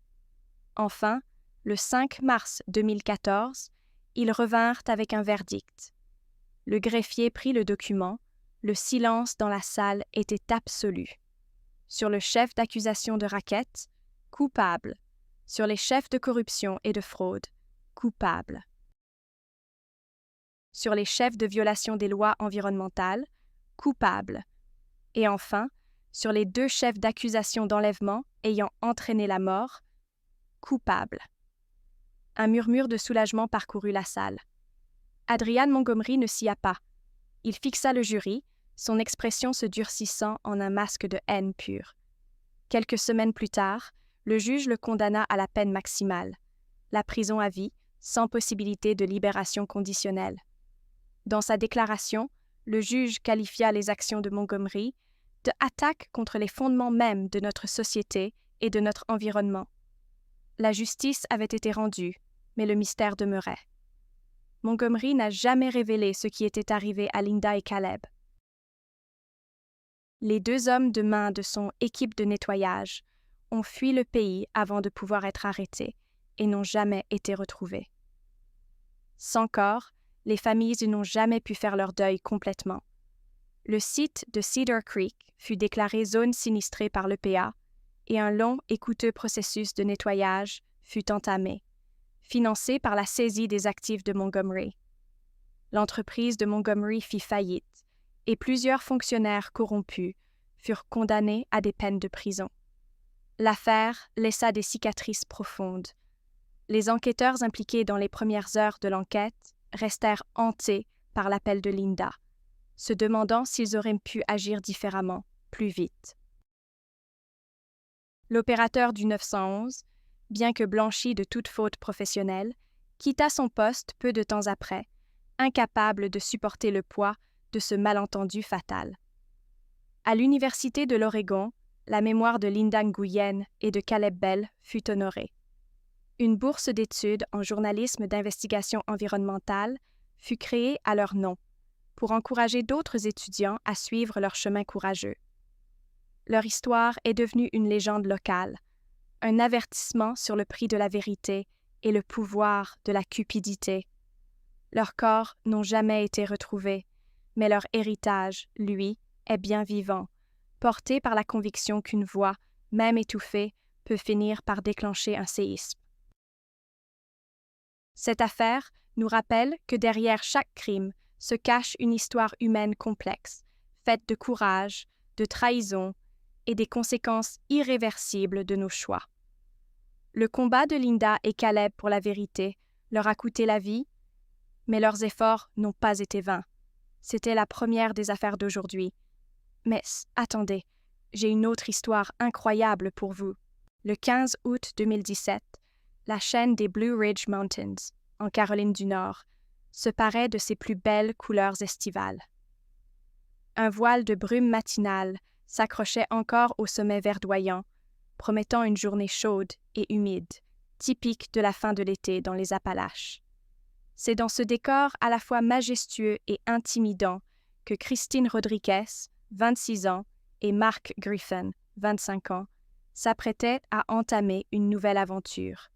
Enfin, le 5 mars 2014, ils revinrent avec un verdict. Le greffier prit le document. Le silence dans la salle était absolu. Sur le chef d'accusation de racket, coupable. Sur les chefs de corruption et de fraude, coupable. Sur les chefs de violation des lois environnementales, coupable. Et enfin, sur les 2 chefs d'accusation d'enlèvement ayant entraîné la mort, coupable. Un murmure de soulagement parcourut la salle. Adrian Montgomery ne sia pas. Il fixa le jury, son expression se durcissant en un masque de haine pure. Quelques semaines plus tard, le juge le condamna à la peine maximale, la prison à vie, sans possibilité de libération conditionnelle. Dans sa déclaration, le juge qualifia les actions de Montgomery de attaque contre les fondements mêmes de notre société et de notre environnement. La justice avait été rendue, mais le mystère demeurait. Montgomery n'a jamais révélé ce qui était arrivé à Linda et Caleb. Les 2 hommes de main de son équipe de nettoyage ont fui le pays avant de pouvoir être arrêtés et n'ont jamais été retrouvés. Sans corps, les familles n'ont jamais pu faire leur deuil complètement. Le site de Cedar Creek fut déclaré zone sinistrée par l'EPA et un long et coûteux processus de nettoyage fut entamé, financé par la saisie des actifs de Montgomery. L'entreprise de Montgomery fit faillite et plusieurs fonctionnaires corrompus furent condamnés à des peines de prison. L'affaire laissa des cicatrices profondes. Les enquêteurs impliqués dans les premières heures de l'enquête restèrent hantés par l'appel de Linda, se demandant s'ils auraient pu agir différemment, plus vite. L'opérateur du 911, bien que blanchi de toute faute professionnelle, quitta son poste peu de temps après, incapable de supporter le poids de ce malentendu fatal. À l'Université de l'Oregon, la mémoire de Linda Nguyen et de Caleb Bell fut honorée. Une bourse d'études en journalisme d'investigation environnementale fut créée à leur nom, pour encourager d'autres étudiants à suivre leur chemin courageux. Leur histoire est devenue une légende locale, un avertissement sur le prix de la vérité et le pouvoir de la cupidité. Leurs corps n'ont jamais été retrouvés, mais leur héritage, lui, est bien vivant, porté par la conviction qu'une voix, même étouffée, peut finir par déclencher un séisme. Cette affaire nous rappelle que derrière chaque crime se cache une histoire humaine complexe, faite de courage, de trahison et des conséquences irréversibles de nos choix. Le combat de Linda et Caleb pour la vérité leur a coûté la vie, mais leurs efforts n'ont pas été vains. C'était la première des affaires d'aujourd'hui. Mais attendez, j'ai une autre histoire incroyable pour vous. Le 15 août 2017, la chaîne des Blue Ridge Mountains, en Caroline du Nord, se parait de ses plus belles couleurs estivales. Un voile de brume matinale s'accrochait encore au sommet verdoyant, promettant une journée chaude et humide, typique de la fin de l'été dans les Appalaches. C'est dans ce décor à la fois majestueux et intimidant que Christine Rodriguez, 26 ans, et Mark Griffin, 25 ans, s'apprêtaient à entamer une nouvelle aventure.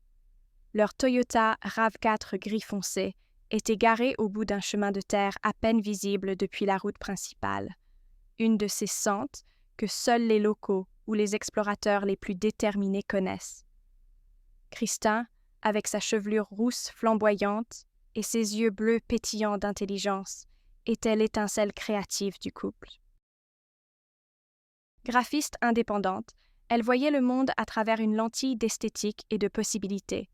Leur Toyota RAV4 gris foncé était garé au bout d'un chemin de terre à peine visible depuis la route principale, une de ces sentes que seuls les locaux ou les explorateurs les plus déterminés connaissent. Christin, avec sa chevelure rousse flamboyante et ses yeux bleus pétillants d'intelligence, était l'étincelle créative du couple. Graphiste indépendante, elle voyait le monde à travers une lentille d'esthétique et de possibilités.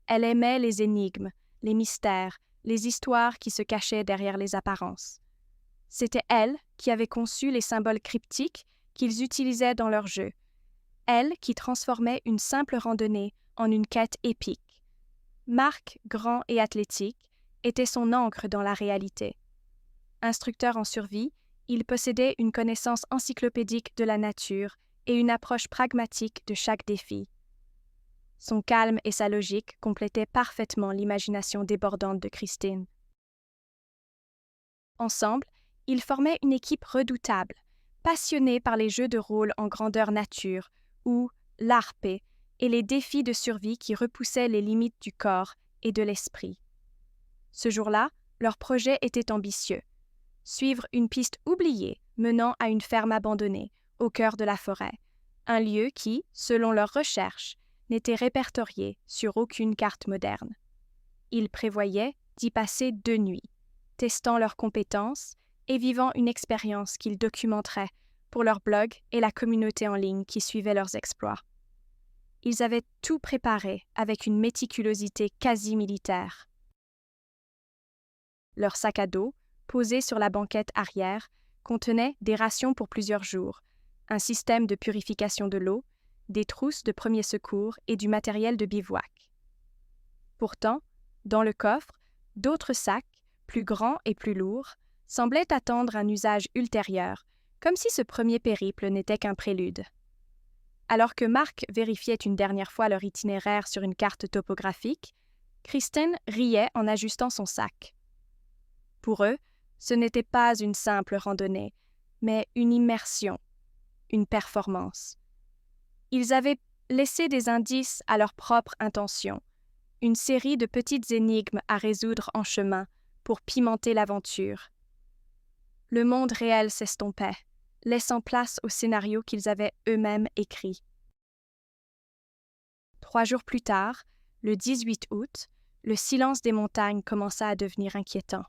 Elle aimait les énigmes, les mystères, les histoires qui se cachaient derrière les apparences. C'était elle qui avait conçu les symboles cryptiques qu'ils utilisaient dans leur jeu. Elle qui transformait une simple randonnée en une quête épique. Mark, grand et athlétique, était son ancre dans la réalité. Instructeur en survie, il possédait une connaissance encyclopédique de la nature et une approche pragmatique de chaque défi. Son calme et sa logique complétaient parfaitement l'imagination débordante de Christine. Ensemble, ils formaient une équipe redoutable, passionnée par les jeux de rôle en grandeur nature ou l'ARP et les défis de survie qui repoussaient les limites du corps et de l'esprit. Ce jour-là, leur projet était ambitieux. Suivre une piste oubliée menant à une ferme abandonnée, au cœur de la forêt, un lieu qui, selon leurs recherches, n'était répertorié sur aucune carte moderne. Ils prévoyaient d'y passer 2 nuits, testant leurs compétences et vivant une expérience qu'ils documenteraient pour leur blog et la communauté en ligne qui suivait leurs exploits. Ils avaient tout préparé avec une méticulosité quasi militaire. Leur sac à dos, posé sur la banquette arrière, contenait des rations pour plusieurs jours, un système de purification de l'eau, des trousses de premiers secours et du matériel de bivouac. Pourtant, dans le coffre, d'autres sacs, plus grands et plus lourds, semblaient attendre un usage ultérieur, comme si ce premier périple n'était qu'un prélude. Alors que Marc vérifiait une dernière fois leur itinéraire sur une carte topographique, Kristen riait en ajustant son sac. Pour eux, ce n'était pas une simple randonnée, mais une immersion, une performance. Ils avaient laissé des indices à leur propre intention, une série de petites énigmes à résoudre en chemin pour pimenter l'aventure. Le monde réel s'estompait, laissant place au scénario qu'ils avaient eux-mêmes écrit. 3 jours plus tard, le 18 août, le silence des montagnes commença à devenir inquiétant.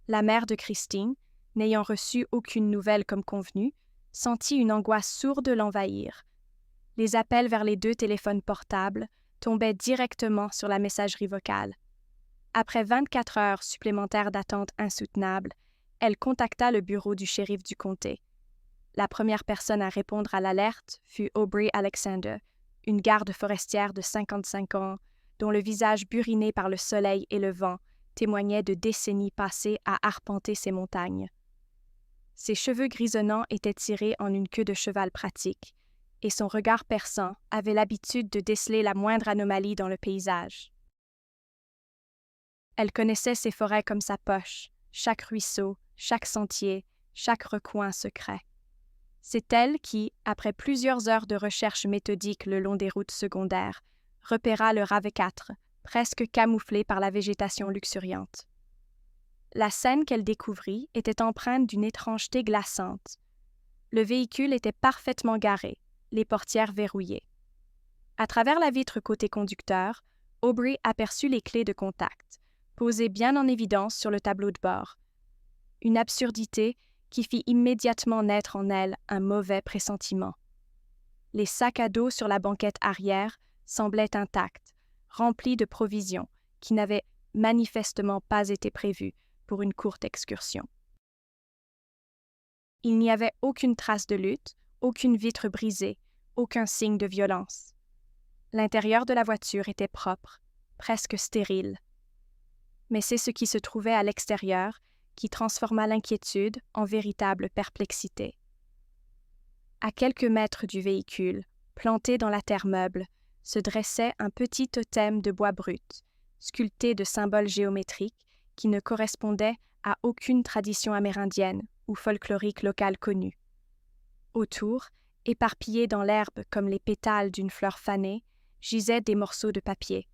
La mère de Christine, n'ayant reçu aucune nouvelle comme convenu, sentit une angoisse sourde l'envahir. Les appels vers les 2 téléphones portables tombaient directement sur la messagerie vocale. Après 24 heures supplémentaires d'attente insoutenable, elle contacta le bureau du shérif du comté. La première personne à répondre à l'alerte fut Aubrey Alexander, une garde forestière de 55 ans, dont le visage buriné par le soleil et le vent témoignait de décennies passées à arpenter ces montagnes. Ses cheveux grisonnants étaient tirés en une queue de cheval pratique, et son regard perçant avait l'habitude de déceler la moindre anomalie dans le paysage. Elle connaissait ces forêts comme sa poche, chaque ruisseau, chaque sentier, chaque recoin secret. C'est elle qui, après plusieurs heures de recherche méthodique le long des routes secondaires, repéra le RAV4, presque camouflé par la végétation luxuriante. La scène qu'elle découvrit était empreinte d'une étrangeté glaçante. Le véhicule était parfaitement garé, les portières verrouillées. À travers la vitre côté conducteur, Aubrey aperçut les clés de contact, posées bien en évidence sur le tableau de bord. Une absurdité qui fit immédiatement naître en elle un mauvais pressentiment. Les sacs à dos sur la banquette arrière semblaient intacts, remplis de provisions qui n'avaient manifestement pas été prévues pour une courte excursion. Il n'y avait aucune trace de lutte, aucune vitre brisée, aucun signe de violence. L'intérieur de la voiture était propre, presque stérile. Mais c'est ce qui se trouvait à l'extérieur qui transforma l'inquiétude en véritable perplexité. À quelques mètres du véhicule, planté dans la terre meuble, se dressait un petit totem de bois brut, sculpté de symboles géométriques qui ne correspondaient à aucune tradition amérindienne ou folklorique locale connue. Autour, éparpillés dans l'herbe comme les pétales d'une fleur fanée, gisaient des morceaux de papier.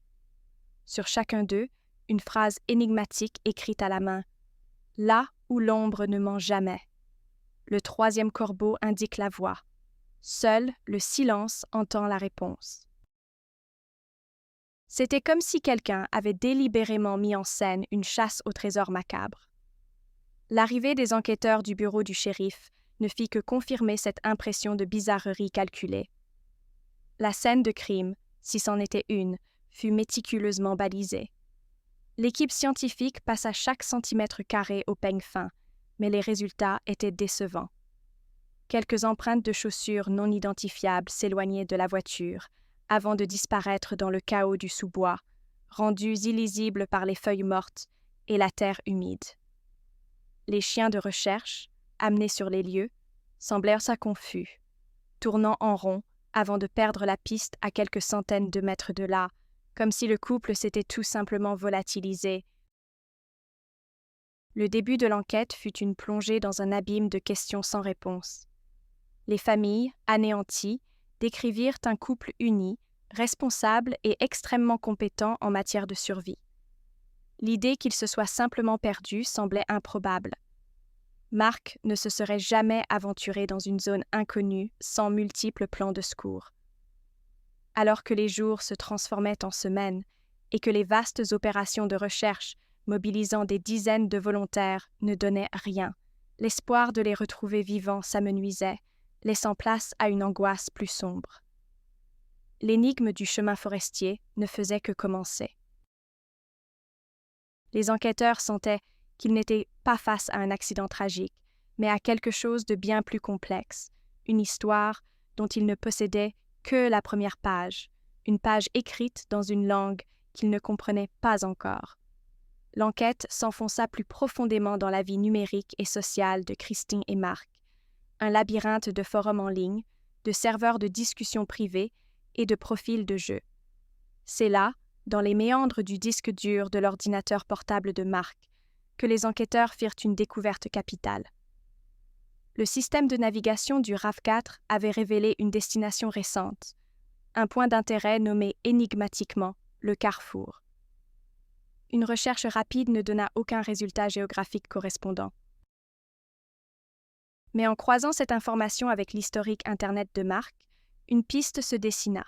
Sur chacun d'eux, une phrase énigmatique écrite à la main. « Là où l'ombre ne ment jamais ». Le 3e corbeau indique la voie. Seul le silence entend la réponse. C'était comme si quelqu'un avait délibérément mis en scène une chasse au trésor macabre. L'arrivée des enquêteurs du bureau du shérif ne fit que confirmer cette impression de bizarrerie calculée. La scène de crime, si c'en était une, fut méticuleusement balisée. L'équipe scientifique passa chaque centimètre carré au peigne fin, mais les résultats étaient décevants. Quelques empreintes de chaussures non identifiables s'éloignaient de la voiture, avant de disparaître dans le chaos du sous-bois, rendus illisibles par les feuilles mortes et la terre humide. Les chiens de recherche, amenés sur les lieux, semblèrent confus. tournant en rond avant de perdre la piste à quelques centaines de mètres de là, comme si le couple s'était tout simplement volatilisé. Le début de l'enquête fut une plongée dans un abîme de questions sans réponse. Les familles, anéanties, décrivirent un couple uni, responsable et extrêmement compétent en matière de survie. L'idée qu'il se soit simplement perdu semblait improbable. Mark ne se serait jamais aventuré dans une zone inconnue sans multiples plans de secours. Alors que les jours se transformaient en semaines et que les vastes opérations de recherche mobilisant des dizaines de volontaires ne donnaient rien, l'espoir de les retrouver vivants s'amenuisait, laissant place à une angoisse plus sombre. L'énigme du chemin forestier ne faisait que commencer. Les enquêteurs sentaient qu'ils n'étaient pas face à un accident tragique, mais à quelque chose de bien plus complexe, une histoire dont ils ne possédaient que la première page, une page écrite dans une langue qu'ils ne comprenaient pas encore. L'enquête s'enfonça plus profondément dans la vie numérique et sociale de Christine et Mark, un labyrinthe de forums en ligne, de serveurs de discussions privées et de profils de jeux. C'est là, dans les méandres du disque dur de l'ordinateur portable de Mark, que les enquêteurs firent une découverte capitale. Le système de navigation du RAV4 avait révélé une destination récente, un point d'intérêt nommé énigmatiquement le Carrefour. Une recherche rapide ne donna aucun résultat géographique correspondant. Mais en croisant cette information avec l'historique Internet de Mark, une piste se dessina.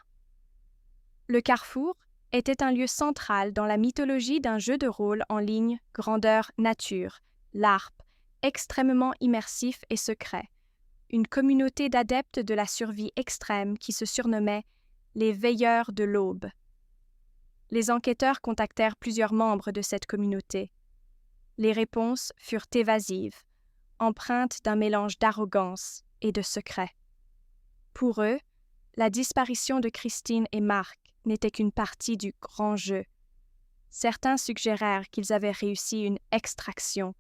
Le Carrefour était un lieu central dans la mythologie d'un jeu de rôle en ligne grandeur nature, LARP, extrêmement immersif et secret, une communauté d'adeptes de la survie extrême qui se surnommait les Veilleurs de l'Aube. Les enquêteurs contactèrent plusieurs membres de cette communauté. Les réponses furent évasives, empreintes d'un mélange d'arrogance et de secret. Pour eux, la disparition de Christine et Mark n'était qu'une partie du grand jeu. Certains suggérèrent qu'ils avaient réussi une extraction,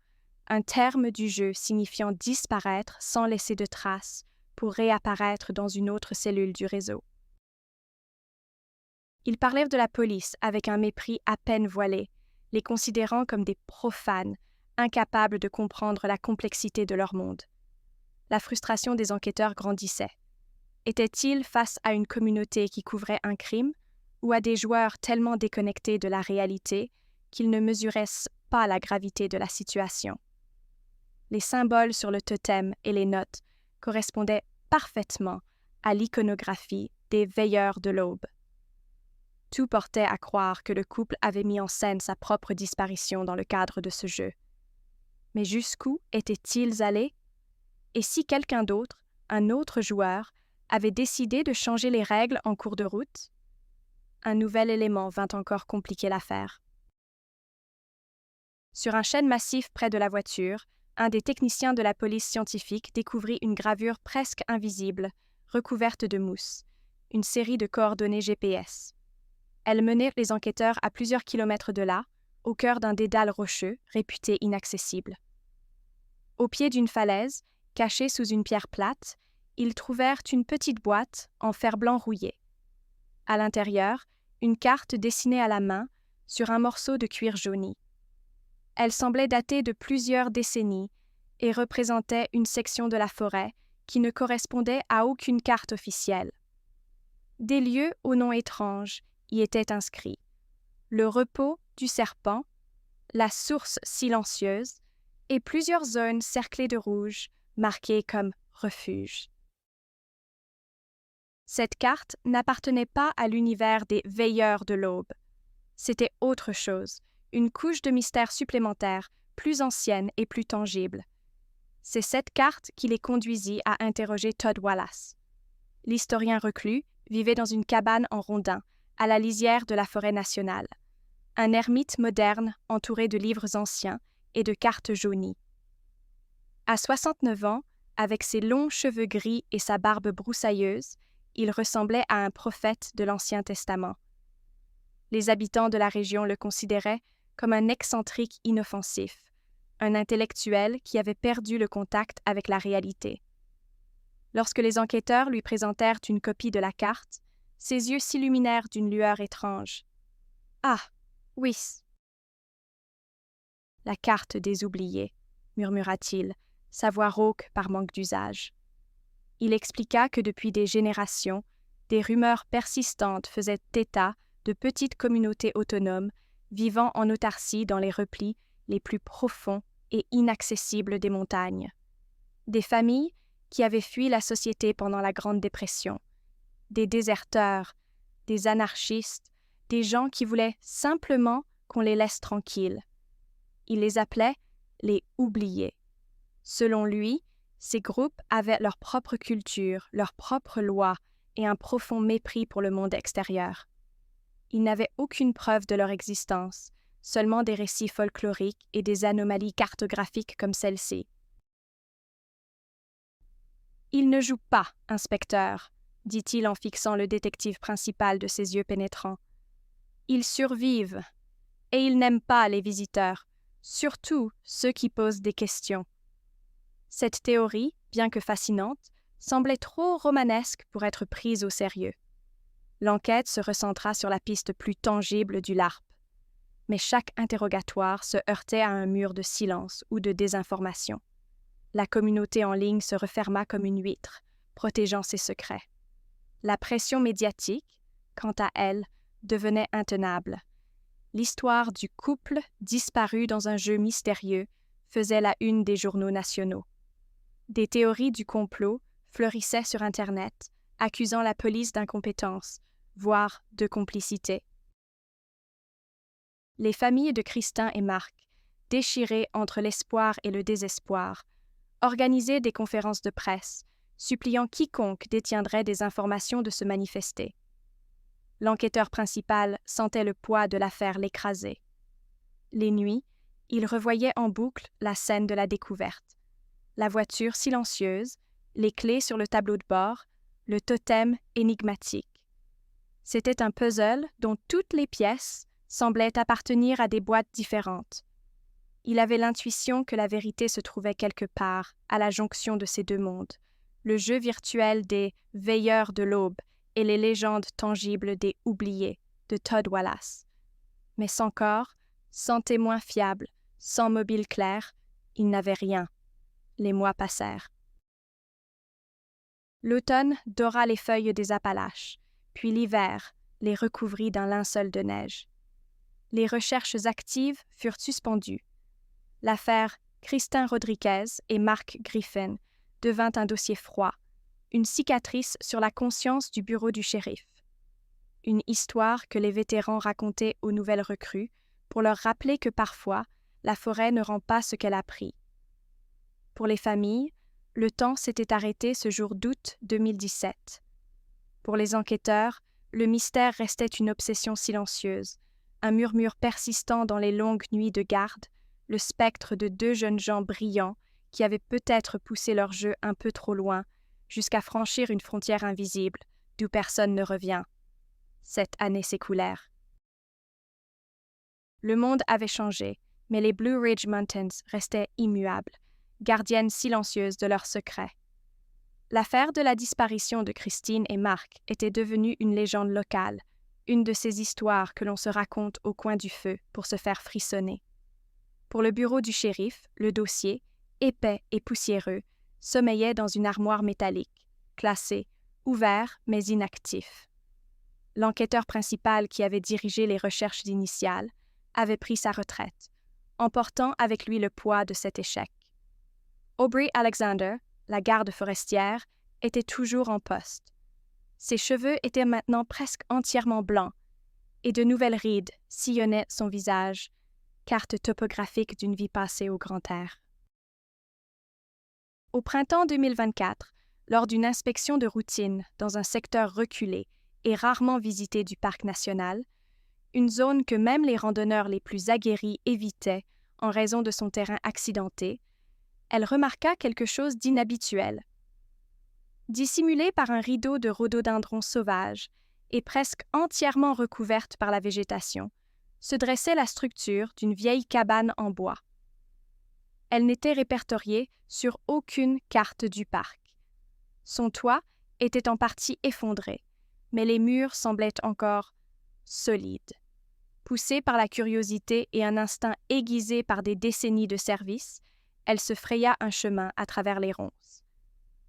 un terme du jeu signifiant disparaître sans laisser de traces pour réapparaître dans une autre cellule du réseau. Ils parlèrent de la police avec un mépris à peine voilé, les considérant comme des profanes, incapables de comprendre la complexité de leur monde. La frustration des enquêteurs grandissait. Étaient-ils face à une communauté qui couvrait un crime ou à des joueurs tellement déconnectés de la réalité qu'ils ne mesuraient pas la gravité de la situation? Les symboles sur le totem et les notes correspondaient parfaitement à l'iconographie des Veilleurs de l'Aube. Tout portait à croire que le couple avait mis en scène sa propre disparition dans le cadre de ce jeu. Mais jusqu'où étaient-ils allés? Et si quelqu'un d'autre, un autre joueur, avait décidé de changer les règles en cours de route? Un nouvel élément vint encore compliquer l'affaire. Sur un chêne massif près de la voiture, un des techniciens de la police scientifique découvrit une gravure presque invisible, recouverte de mousse, une série de coordonnées GPS. Elle menait les enquêteurs à plusieurs kilomètres de là, au cœur d'un dédale rocheux, réputé inaccessible. Au pied d'une falaise, cachée sous une pierre plate, ils trouvèrent une petite boîte en fer-blanc rouillé. À l'intérieur, une carte dessinée à la main sur un morceau de cuir jauni. Elle semblait dater de plusieurs décennies et représentait une section de la forêt qui ne correspondait à aucune carte officielle. Des lieux aux noms étranges y étaient inscrits: le repos du serpent, la source silencieuse et plusieurs zones cerclées de rouge, marquées comme refuge. Cette carte n'appartenait pas à l'univers des Veilleurs de l'Aube. C'était autre chose, une couche de mystère supplémentaire, plus ancienne et plus tangible. C'est cette carte qui les conduisit à interroger Todd Wallace. L'historien reclus vivait dans une cabane en rondins, à la lisière de la forêt nationale. Un ermite moderne entouré de livres anciens et de cartes jaunies. À 69 ans, avec ses longs cheveux gris et sa barbe broussailleuse, il ressemblait à un prophète de l'Ancien Testament. Les habitants de la région le considéraient comme un excentrique inoffensif, un intellectuel qui avait perdu le contact avec la réalité. Lorsque les enquêteurs lui présentèrent une copie de la carte, ses yeux s'illuminèrent d'une lueur étrange. « Ah, oui. La carte des oubliés, murmura-t-il, sa voix rauque par manque d'usage. Il expliqua que depuis des générations, des rumeurs persistantes faisaient état de petites communautés autonomes vivant en autarcie dans les replis les plus profonds et inaccessibles des montagnes. Des familles qui avaient fui la société pendant la Grande Dépression, des déserteurs, des anarchistes, des gens qui voulaient simplement qu'on les laisse tranquilles. Il les appelait les oubliés. Selon lui, ces groupes avaient leur propre culture, leurs propres lois et un profond mépris pour le monde extérieur. Il n'avait aucune preuve de leur existence, seulement des récits folkloriques et des anomalies cartographiques comme celle-ci. « Ils ne jouent pas, inspecteur, » dit-il en fixant le détective principal de ses yeux pénétrants. « Ils survivent, et ils n'aiment pas les visiteurs, surtout ceux qui posent des questions. » Cette théorie, bien que fascinante, semblait trop romanesque pour être prise au sérieux. L'enquête se recentra sur la piste plus tangible du LARP. Mais chaque interrogatoire se heurtait à un mur de silence ou de désinformation. La communauté en ligne se referma comme une huître, protégeant ses secrets. La pression médiatique, quant à elle, devenait intenable. L'histoire du couple disparu dans un jeu mystérieux faisait la une des journaux nationaux. Des théories du complot fleurissaient sur Internet, accusant la police d'incompétence, voire de complicité. Les familles de Christin et Marc, déchirées entre l'espoir et le désespoir, organisaient des conférences de presse, suppliant quiconque détiendrait des informations de se manifester. L'enquêteur principal sentait le poids de l'affaire l'écraser. Les nuits, il revoyait en boucle la scène de la découverte. La voiture silencieuse, les clés sur le tableau de bord, le totem énigmatique. C'était un puzzle dont toutes les pièces semblaient appartenir à des boîtes différentes. Il avait l'intuition que la vérité se trouvait quelque part, à la jonction de ces deux mondes, le jeu virtuel des « veilleurs de l'aube » et les légendes tangibles des « oubliés » de Todd Wallace. Mais sans corps, sans témoin fiable, sans mobile clair, il n'avait rien. Les mois passèrent. L'automne dora les feuilles des Appalaches, puis l'hiver les recouvrit d'un linceul de neige. Les recherches actives furent suspendues. L'affaire Christin Rodriguez et Mark Griffin devint un dossier froid, une cicatrice sur la conscience du bureau du shérif. Une histoire que les vétérans racontaient aux nouvelles recrues pour leur rappeler que parfois, la forêt ne rend pas ce qu'elle a pris. Pour les familles, le temps s'était arrêté ce jour d'août 2017. Pour les enquêteurs, le mystère restait une obsession silencieuse, un murmure persistant dans les longues nuits de garde, le spectre de deux jeunes gens brillants qui avaient peut-être poussé leur jeu un peu trop loin, jusqu'à franchir une frontière invisible, d'où personne ne revient. 7 années s'écoulèrent. Le monde avait changé, mais les Blue Ridge Mountains restaient immuables, gardiennes silencieuses de leurs secrets. L'affaire de la disparition de Christine et Marc était devenue une légende locale, une de ces histoires que l'on se raconte au coin du feu pour se faire frissonner. Pour le bureau du shérif, le dossier, épais et poussiéreux, sommeillait dans une armoire métallique, classé, ouvert mais inactif. L'enquêteur principal qui avait dirigé les recherches initiales avait pris sa retraite, emportant avec lui le poids de cet échec. Aubrey Alexander, la garde forestière, était toujours en poste. Ses cheveux étaient maintenant presque entièrement blancs, et de nouvelles rides sillonnaient son visage, carte topographique d'une vie passée au grand air. Au printemps 2024, lors d'une inspection de routine dans un secteur reculé et rarement visité du parc national, une zone que même les randonneurs les plus aguerris évitaient en raison de son terrain accidenté, elle remarqua quelque chose d'inhabituel. Dissimulée par un rideau de rhododendrons sauvages et presque entièrement recouverte par la végétation, se dressait la structure d'une vieille cabane en bois. Elle n'était répertoriée sur aucune carte du parc. Son toit était en partie effondré, mais les murs semblaient encore solides. Poussée par la curiosité et un instinct aiguisé par des décennies de service, elle se fraya un chemin à travers les ronces.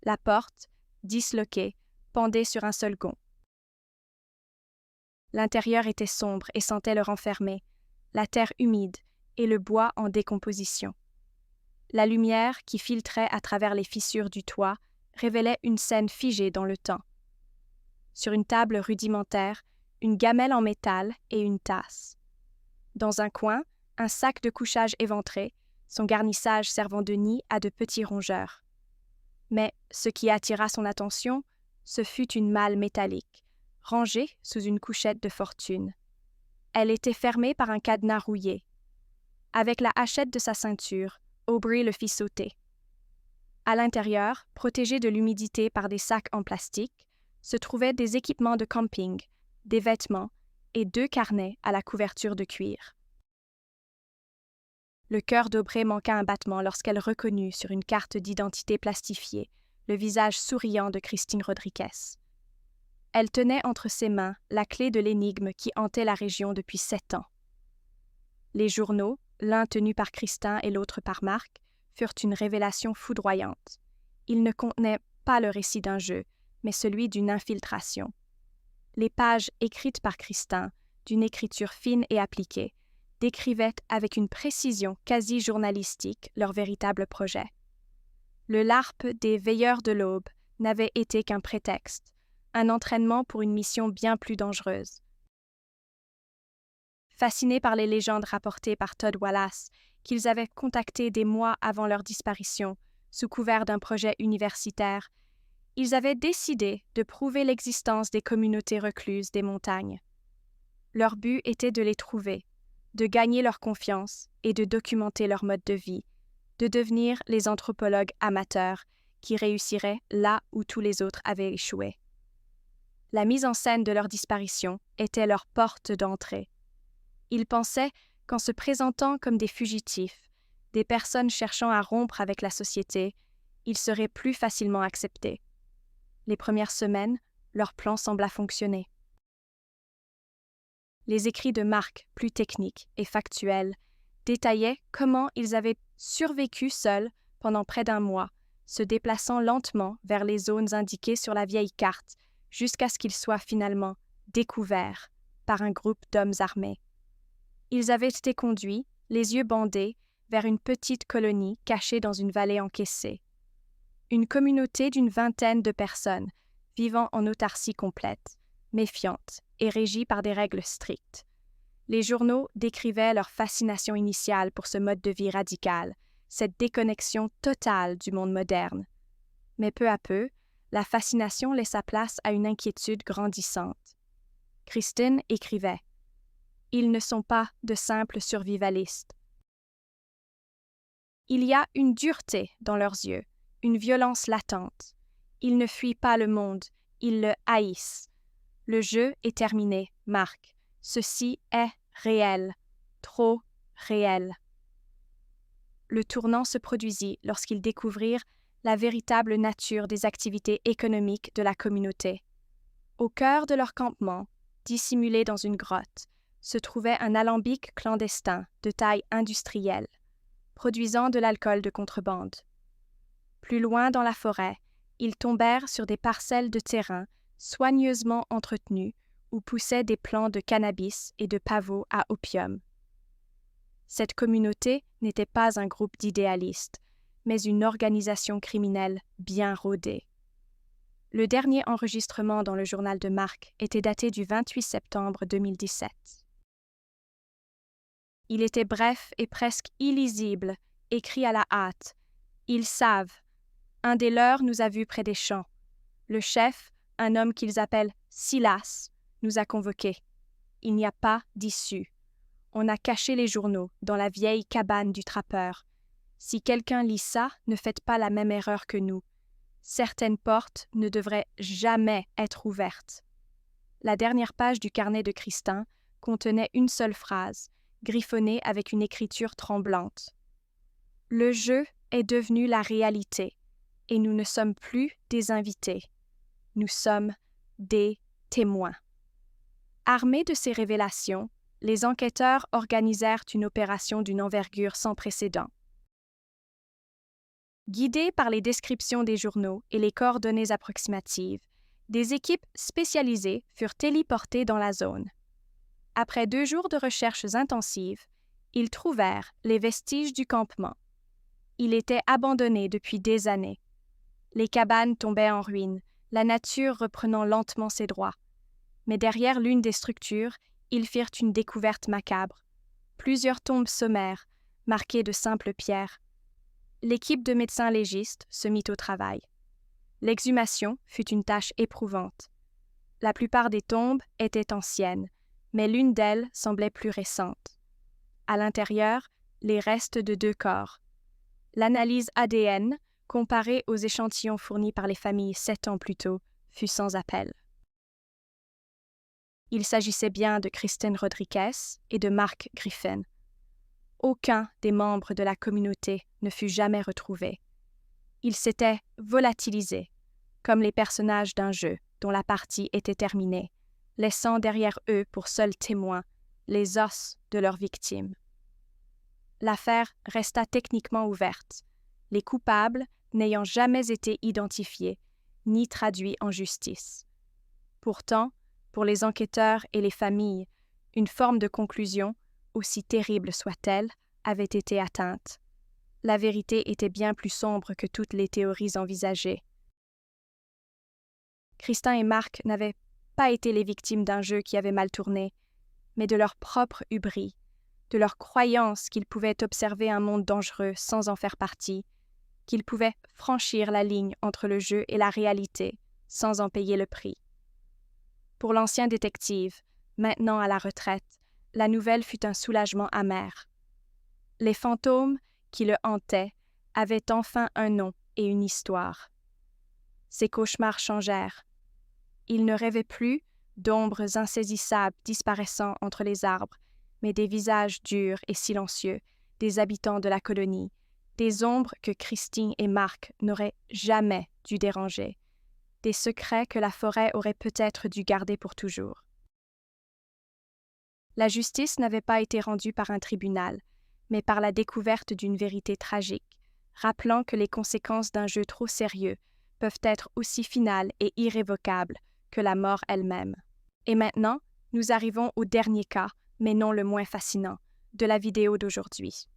La porte, disloquée, pendait sur un seul gond. L'intérieur était sombre et sentait le renfermer, la terre humide et le bois en décomposition. La lumière qui filtrait à travers les fissures du toit révélait une scène figée dans le temps. Sur une table rudimentaire, une gamelle en métal et une tasse. Dans un coin, un sac de couchage éventré, son garnissage servant de nid à de petits rongeurs. Mais ce qui attira son attention, ce fut une malle métallique, rangée sous une couchette de fortune. Elle était fermée par un cadenas rouillé. Avec la hachette de sa ceinture, Aubrey le fit sauter. À l'intérieur, protégés de l'humidité par des sacs en plastique, se trouvaient des équipements de camping, des vêtements et 2 carnets à la couverture de cuir. Le cœur d'Aubrey manqua un battement lorsqu'elle reconnut sur une carte d'identité plastifiée le visage souriant de Christine Rodriguez. Elle tenait entre ses mains la clé de l'énigme qui hantait la région depuis 7 ans. Les journaux, l'un tenu par Christin et l'autre par Marc, furent une révélation foudroyante. Ils ne contenaient pas le récit d'un jeu, mais celui d'une infiltration. Les pages écrites par Christin, d'une écriture fine et appliquée, décrivaient avec une précision quasi journalistique leur véritable projet. Le LARP des Veilleurs de l'Aube n'avait été qu'un prétexte, un entraînement pour une mission bien plus dangereuse. Fascinés par les légendes rapportées par Todd Wallace, qu'ils avaient contactées des mois avant leur disparition, sous couvert d'un projet universitaire, ils avaient décidé de prouver l'existence des communautés recluses des montagnes. Leur but était de les trouver, de gagner leur confiance et de documenter leur mode de vie, de devenir les anthropologues amateurs qui réussiraient là où tous les autres avaient échoué. La mise en scène de leur disparition était leur porte d'entrée. Ils pensaient qu'en se présentant comme des fugitifs, des personnes cherchant à rompre avec la société, ils seraient plus facilement acceptés. Les premières semaines, leur plan sembla fonctionner. Les écrits de Marc, plus techniques et factuels, détaillaient comment ils avaient survécu seuls pendant près d'1 mois, se déplaçant lentement vers les zones indiquées sur la vieille carte, jusqu'à ce qu'ils soient finalement découverts par un groupe d'hommes armés. Ils avaient été conduits, les yeux bandés, vers une petite colonie cachée dans une vallée encaissée. Une communauté d'une 20aine de personnes, vivant en autarcie complète, méfiante et régie par des règles strictes. Les journaux décrivaient leur fascination initiale pour ce mode de vie radical, cette déconnexion totale du monde moderne. Mais peu à peu, la fascination laissa place à une inquiétude grandissante. Christine écrivait « Ils ne sont pas de simples survivalistes. Il y a une dureté dans leurs yeux, une violence latente. Ils ne fuient pas le monde, ils le haïssent. Le jeu est terminé, Marc. Ceci est réel, trop réel. » Le tournant se produisit lorsqu'ils découvrirent la véritable nature des activités économiques de la communauté. Au cœur de leur campement, dissimulé dans une grotte, se trouvait un alambic clandestin de taille industrielle, produisant de l'alcool de contrebande. Plus loin dans la forêt, ils tombèrent sur des parcelles de terrain soigneusement entretenues où poussaient des plants de cannabis et de pavots à opium. Cette communauté n'était pas un groupe d'idéalistes, mais une organisation criminelle bien rodée. Le dernier enregistrement dans le journal de Marc était daté du 28 septembre 2017. Il était bref et presque illisible, écrit à la hâte. Ils savent. Un des leurs nous a vus près des champs. Le chef, un homme qu'ils appellent Silas, nous a convoqués. Il n'y a pas d'issue. On a caché les journaux dans la vieille cabane du trappeur. Si quelqu'un lit ça, ne faites pas la même erreur que nous. Certaines portes ne devraient jamais être ouvertes. La dernière page du carnet de Christin contenait une seule phrase, griffonnée avec une écriture tremblante. Le jeu est devenu la réalité. et nous ne sommes plus des invités. Nous sommes des témoins. Armés de ces révélations, les enquêteurs organisèrent une opération d'une envergure sans précédent. Guidés par les descriptions des journaux et les coordonnées approximatives, des équipes spécialisées furent téléportées dans la zone. Après 2 jours de recherches intensives, ils trouvèrent les vestiges du campement. Il était abandonné depuis des années. Les cabanes tombaient en ruine, la nature reprenant lentement ses droits. Mais derrière l'une des structures, ils firent une découverte macabre. Plusieurs tombes sommaires, marquées de simples pierres. L'équipe de médecins légistes se mit au travail. L'exhumation fut une tâche éprouvante. La plupart des tombes étaient anciennes, mais l'une d'elles semblait plus récente. À l'intérieur, les restes de 2 corps. L'analyse ADN, comparée aux échantillons fournis par les familles 7 ans plus tôt, fut sans appel. Il s'agissait bien de Kristen Rodriguez et de Mark Griffin. Aucun des membres de la communauté ne fut jamais retrouvé. Ils s'étaient volatilisés, comme les personnages d'un jeu dont la partie était terminée, laissant derrière eux pour seuls témoins les os de leurs victimes. L'affaire resta techniquement ouverte, les coupables n'ayant jamais été identifiés ni traduits en justice. Pourtant, pour les enquêteurs et les familles, une forme de conclusion, aussi terrible soit-elle, avait été atteinte. La vérité était bien plus sombre que toutes les théories envisagées. Kristen et Mark n'avaient pas été les victimes d'un jeu qui avait mal tourné, mais de leur propre hubris, de leur croyance qu'ils pouvaient observer un monde dangereux sans en faire partie, qu'ils pouvaient franchir la ligne entre le jeu et la réalité sans en payer le prix. Pour l'ancien détective, maintenant à la retraite, la nouvelle fut un soulagement amer. Les fantômes qui le hantaient avaient enfin un nom et une histoire. Ses cauchemars changèrent. Il ne rêvait plus d'ombres insaisissables disparaissant entre les arbres, mais des visages durs et silencieux des habitants de la colonie, des ombres que Christine et Mark n'auraient jamais dû déranger, des secrets que la forêt aurait peut-être dû garder pour toujours. La justice n'avait pas été rendue par un tribunal, mais par la découverte d'une vérité tragique, rappelant que les conséquences d'un jeu trop sérieux peuvent être aussi finales et irrévocables que la mort elle-même. Et maintenant, nous arrivons au dernier cas, mais non le moins fascinant, de la vidéo d'aujourd'hui.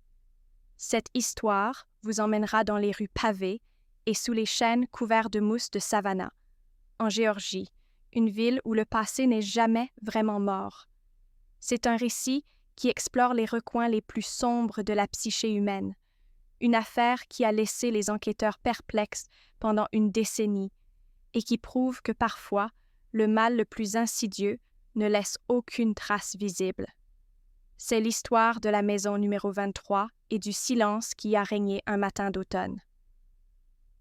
Cette histoire vous emmènera dans les rues pavées et sous les chênes couverts de mousse de Savannah, en Géorgie, une ville où le passé n'est jamais vraiment mort. C'est un récit qui explore les recoins les plus sombres de la psyché humaine, une affaire qui a laissé les enquêteurs perplexes pendant une décennie et qui prouve que parfois, le mal le plus insidieux ne laisse aucune trace visible. C'est l'histoire de la maison numéro 23 et du silence qui a régné un matin d'automne.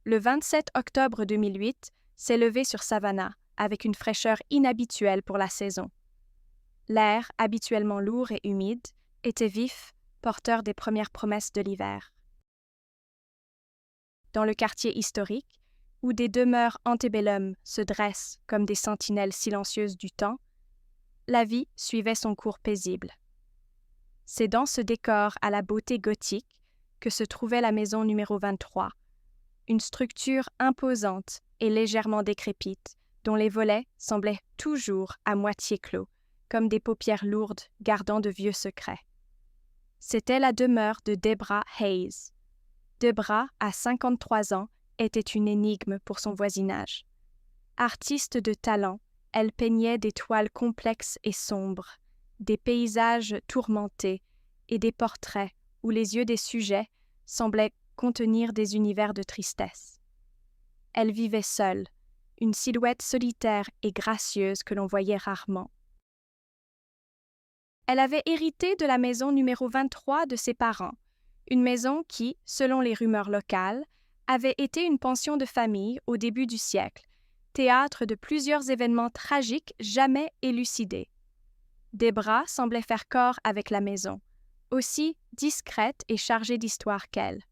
Le 27 octobre 2008 s'est levé sur Savannah avec une fraîcheur inhabituelle pour la saison. L'air, habituellement lourd et humide, était vif, porteur des premières promesses de l'hiver. Dans le quartier historique, où des demeures antébellum se dressent comme des sentinelles silencieuses du temps, la vie suivait son cours paisible. C'est dans ce décor à la beauté gothique que se trouvait la maison numéro 23, une structure imposante et légèrement décrépite, dont les volets semblaient toujours à moitié clos, comme des paupières lourdes gardant de vieux secrets. C'était la demeure de Debra Hayes. Debra, à 53 ans, était une énigme pour son voisinage. Artiste de talent, elle peignait des toiles complexes et sombres, des paysages tourmentés et des portraits où les yeux des sujets semblaient contenir des univers de tristesse. Elle vivait seule, une silhouette solitaire et gracieuse que l'on voyait rarement. Elle avait hérité de la maison numéro 23 de ses parents, une maison qui, selon les rumeurs locales, avait été une pension de famille au début du siècle, théâtre de plusieurs événements tragiques jamais élucidés. Debra semblait faire corps avec la maison, aussi discrète et chargée d'histoire qu'elle.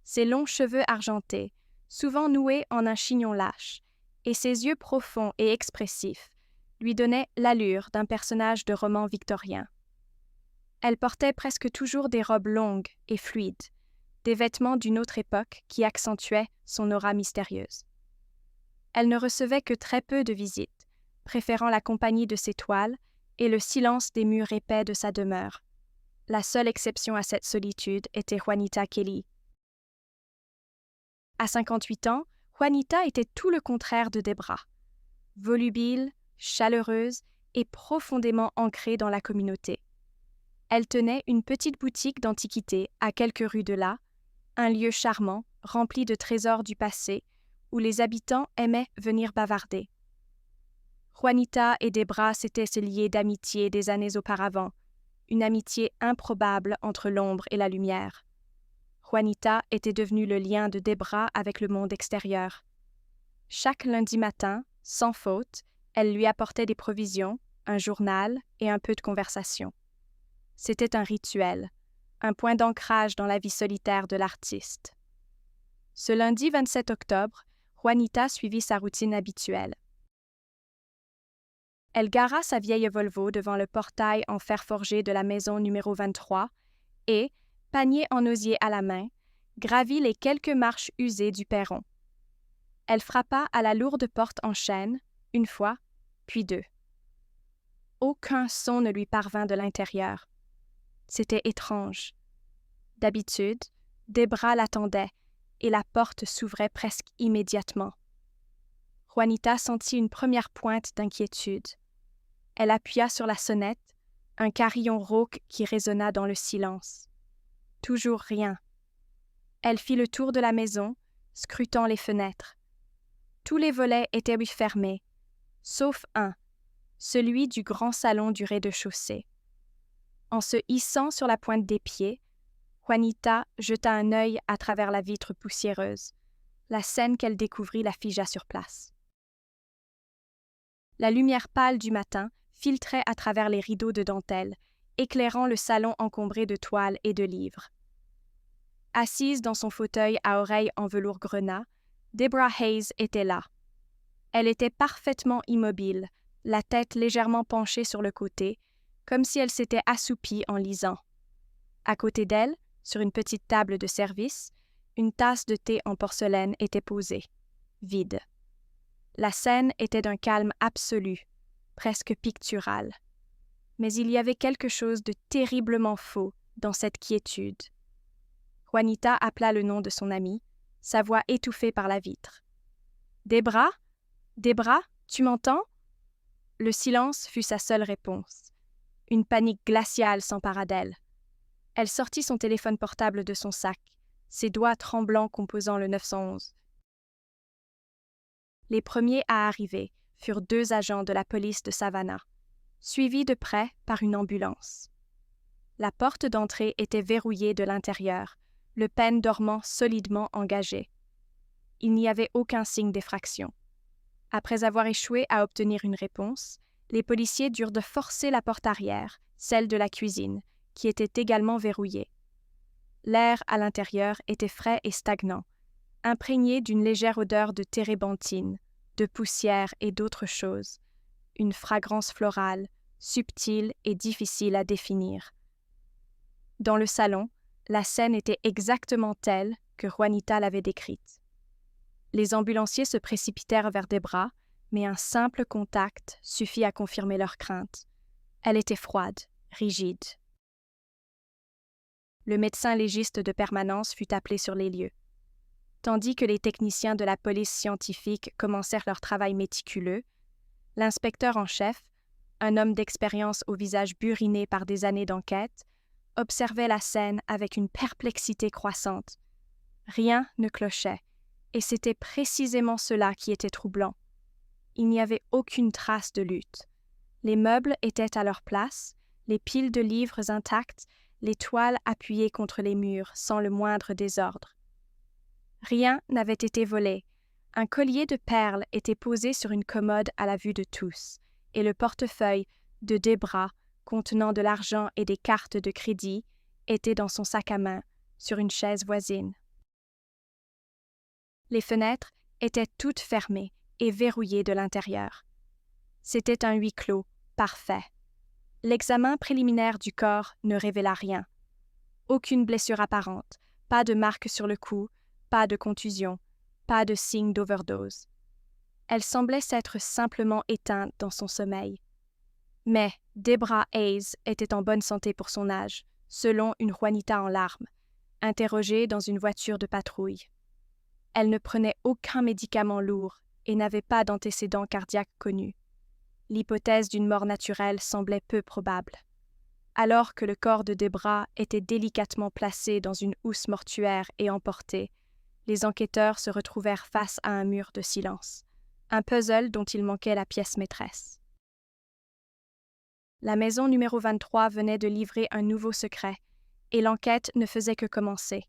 Ses longs cheveux argentés, souvent noué en un chignon lâche, et ses yeux profonds et expressifs lui donnaient l'allure d'un personnage de roman victorien. Elle portait presque toujours des robes longues et fluides, des vêtements d'une autre époque qui accentuaient son aura mystérieuse. Elle ne recevait que très peu de visites, préférant la compagnie de ses toiles et le silence des murs épais de sa demeure. La seule exception à cette solitude était Juanita Kelly. À 58 ans, Juanita était tout le contraire de Debra. Volubile, chaleureuse et profondément ancrée dans la communauté. Elle tenait une petite boutique d'antiquités à quelques rues de là, un lieu charmant, rempli de trésors du passé, où les habitants aimaient venir bavarder. Juanita et Debra s'étaient se lier d'amitié des années auparavant, une amitié improbable entre l'ombre et la lumière. Juanita était devenue le lien de Debra avec le monde extérieur. Chaque lundi matin, sans faute, elle lui apportait des provisions, un journal et un peu de conversation. C'était un rituel, un point d'ancrage dans la vie solitaire de l'artiste. Ce lundi 27 octobre, Juanita suivit sa routine habituelle. Elle gara sa vieille Volvo devant le portail en fer forgé de la maison numéro 23 et, panier en osier à la main, gravit les quelques marches usées du perron. Elle frappa à la lourde porte en chêne, une fois, puis deux. Aucun son ne lui parvint de l'intérieur. C'était étrange. D'habitude, Debra l'attendait et la porte s'ouvrait presque immédiatement. Juanita sentit une première pointe d'inquiétude. Elle appuya sur la sonnette, un carillon rauque qui résonna dans le silence. Toujours rien. Elle fit le tour de la maison, scrutant les fenêtres. Tous les volets étaient fermés, sauf un, celui du grand salon du rez-de-chaussée. En se hissant sur la pointe des pieds, Juanita jeta un œil à travers la vitre poussiéreuse. La scène qu'elle découvrit la figea sur place. La lumière pâle du matin filtrait à travers les rideaux de dentelle, éclairant le salon encombré de toiles et de livres. Assise dans son fauteuil à oreilles en velours grenat, Debra Hayes était là. Elle était parfaitement immobile, la tête légèrement penchée sur le côté, comme si elle s'était assoupie en lisant. À côté d'elle, sur une petite table de service, une tasse de thé en porcelaine était posée, vide. La scène était d'un calme absolu, presque pictural. Mais il y avait quelque chose de terriblement faux dans cette quiétude. Juanita appela le nom de son amie, sa voix étouffée par la vitre. « Debra? Debra, tu m'entends ?» Le silence fut sa seule réponse. Une panique glaciale s'empara d'elle. Elle sortit son téléphone portable de son sac, ses doigts tremblants composant le 911. Les premiers à arriver furent 2 agents de la police de Savannah, suivis de près par une ambulance. La porte d'entrée était verrouillée de l'intérieur, le pêne dormant solidement engagé. Il n'y avait aucun signe d'effraction. Après avoir échoué à obtenir une réponse, les policiers durent de forcer la porte arrière, celle de la cuisine, qui était également verrouillée. L'air à l'intérieur était frais et stagnant, imprégné d'une légère odeur de térébenthine, de poussière et d'autres choses, une fragrance florale, subtile et difficile à définir. Dans le salon, la scène était exactement telle que Juanita l'avait décrite. Les ambulanciers se précipitèrent vers Debra, mais un simple contact suffit à confirmer leur crainte. Elle était froide, rigide. Le médecin légiste de permanence fut appelé sur les lieux. Tandis que les techniciens de la police scientifique commencèrent leur travail méticuleux, l'inspecteur en chef, un homme d'expérience au visage buriné par des années d'enquête, observait la scène avec une perplexité croissante. Rien ne clochait, et c'était précisément cela qui était troublant. Il n'y avait aucune trace de lutte. Les meubles étaient à leur place, les piles de livres intactes, les toiles appuyées contre les murs sans le moindre désordre. Rien n'avait été volé. Un collier de perles était posé sur une commode à la vue de tous, et le portefeuille de Debra, contenant de l'argent et des cartes de crédit, était dans son sac à main, sur une chaise voisine. Les fenêtres étaient toutes fermées et verrouillées de l'intérieur. C'était un huis clos parfait. L'examen préliminaire du corps ne révéla rien. Aucune blessure apparente, pas de marque sur le cou, pas de contusion, pas de signe d'overdose. Elle semblait s'être simplement éteinte dans son sommeil. Mais Deborah Hayes était en bonne santé pour son âge, selon une Juanita en larmes, interrogée dans une voiture de patrouille. Elle ne prenait aucun médicament lourd et n'avait pas d'antécédents cardiaques connus. L'hypothèse d'une mort naturelle semblait peu probable. Alors que le corps de Deborah était délicatement placé dans une housse mortuaire et emporté, les enquêteurs se retrouvèrent face à un mur de silence, un puzzle dont il manquait la pièce maîtresse. La maison numéro 23 venait de livrer un nouveau secret, et l'enquête ne faisait que commencer.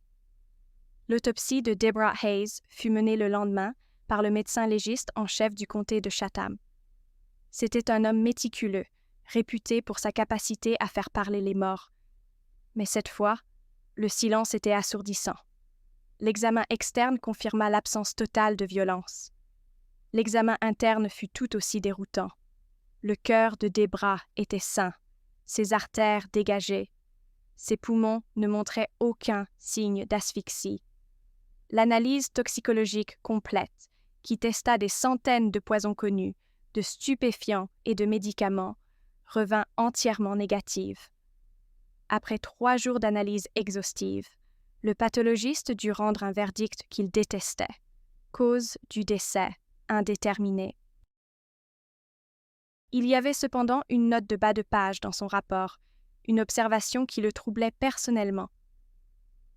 L'autopsie de Deborah Hayes fut menée le lendemain par le médecin légiste en chef du comté de Chatham. C'était un homme méticuleux, réputé pour sa capacité à faire parler les morts. Mais cette fois, le silence était assourdissant. L'examen externe confirma l'absence totale de violence. L'examen interne fut tout aussi déroutant. Le cœur de Deborah était sain, ses artères dégagées. Ses poumons ne montraient aucun signe d'asphyxie. L'analyse toxicologique complète, qui testa des centaines de poisons connus, de stupéfiants et de médicaments, revint entièrement négative. Après 3 jours d'analyse exhaustive, le pathologiste dut rendre un verdict qu'il détestait. Cause du décès indéterminée. Il y avait cependant une note de bas de page dans son rapport, une observation qui le troublait personnellement.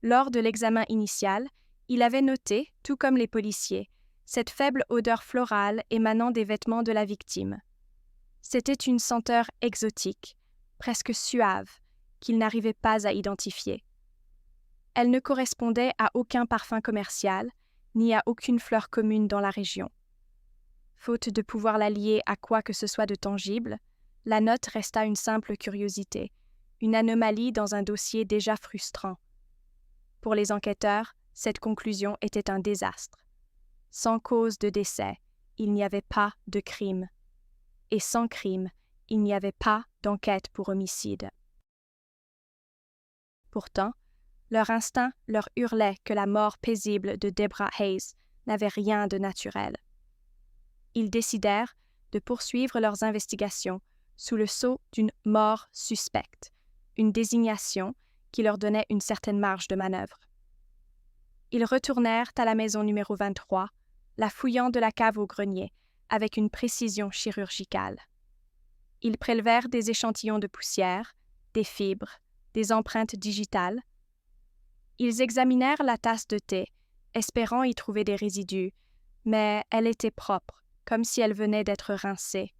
Lors de l'examen initial, il avait noté, tout comme les policiers, cette faible odeur florale émanant des vêtements de la victime. C'était une senteur exotique, presque suave, qu'il n'arrivait pas à identifier. Elle ne correspondait à aucun parfum commercial, ni à aucune fleur commune dans la région. Faute de pouvoir la lier à quoi que ce soit de tangible, la note resta une simple curiosité, une anomalie dans un dossier déjà frustrant. Pour les enquêteurs, cette conclusion était un désastre. Sans cause de décès, il n'y avait pas de crime. Et sans crime, il n'y avait pas d'enquête pour homicide. Pourtant, leur instinct leur hurlait que la mort paisible de Deborah Hayes n'avait rien de naturel. Ils décidèrent de poursuivre leurs investigations sous le sceau d'une mort suspecte, une désignation qui leur donnait une certaine marge de manœuvre. Ils retournèrent à la maison numéro 23, la fouillant de la cave au grenier, avec une précision chirurgicale. Ils prélevèrent des échantillons de poussière, des fibres, des empreintes digitales. Ils examinèrent la tasse de thé, espérant y trouver des résidus, mais elle était propre, comme si elle venait d'être rincée.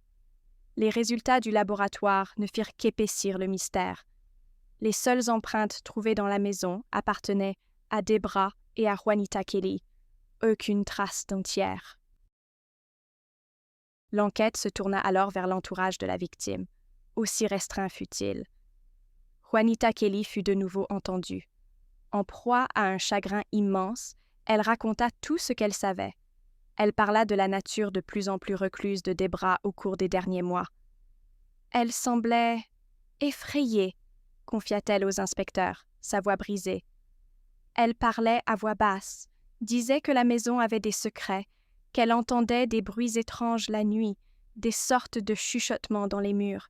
Les résultats du laboratoire ne firent qu'épaissir le mystère. Les seules empreintes trouvées dans la maison appartenaient à Deborah et à Juanita Kelly. Aucune trace dentière. L'enquête se tourna alors vers l'entourage de la victime, aussi restreint fut-il. Juanita Kelly fut de nouveau entendue. En proie à un chagrin immense, elle raconta tout ce qu'elle savait. Elle parla de la nature de plus en plus recluse de Deborah au cours des derniers mois. Elle semblait effrayée, confia-t-elle aux inspecteurs, sa voix brisée. Elle parlait à voix basse, disait que la maison avait des secrets, qu'elle entendait des bruits étranges la nuit, des sortes de chuchotements dans les murs.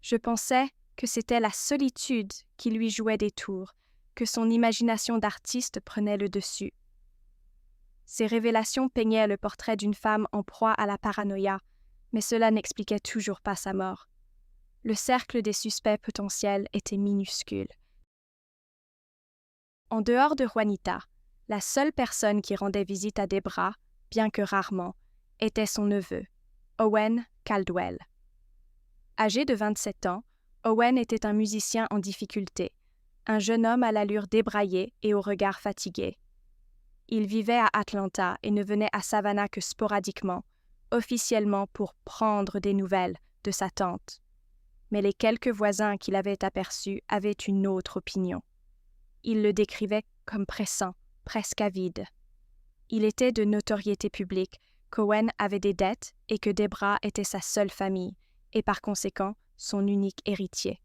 Je pensais que c'était la solitude qui lui jouait des tours, que son imagination d'artiste prenait le dessus. Ces révélations peignaient le portrait d'une femme en proie à la paranoïa, mais cela n'expliquait toujours pas sa mort. Le cercle des suspects potentiels était minuscule. En dehors de Juanita, la seule personne qui rendait visite à Deborah, bien que rarement, était son neveu, Owen Caldwell. Âgé de 27 ans, Owen était un musicien en difficulté, un jeune homme à l'allure débraillée et au regard fatigué. Il vivait à Atlanta et ne venait à Savannah que sporadiquement, officiellement pour prendre des nouvelles de sa tante. Mais les quelques voisins qu'il avait aperçus avaient une autre opinion. Ils le décrivaient comme pressant, presque avide. Il était de notoriété publique qu'Owen avait des dettes et que Debra était sa seule famille, et par conséquent son unique héritier.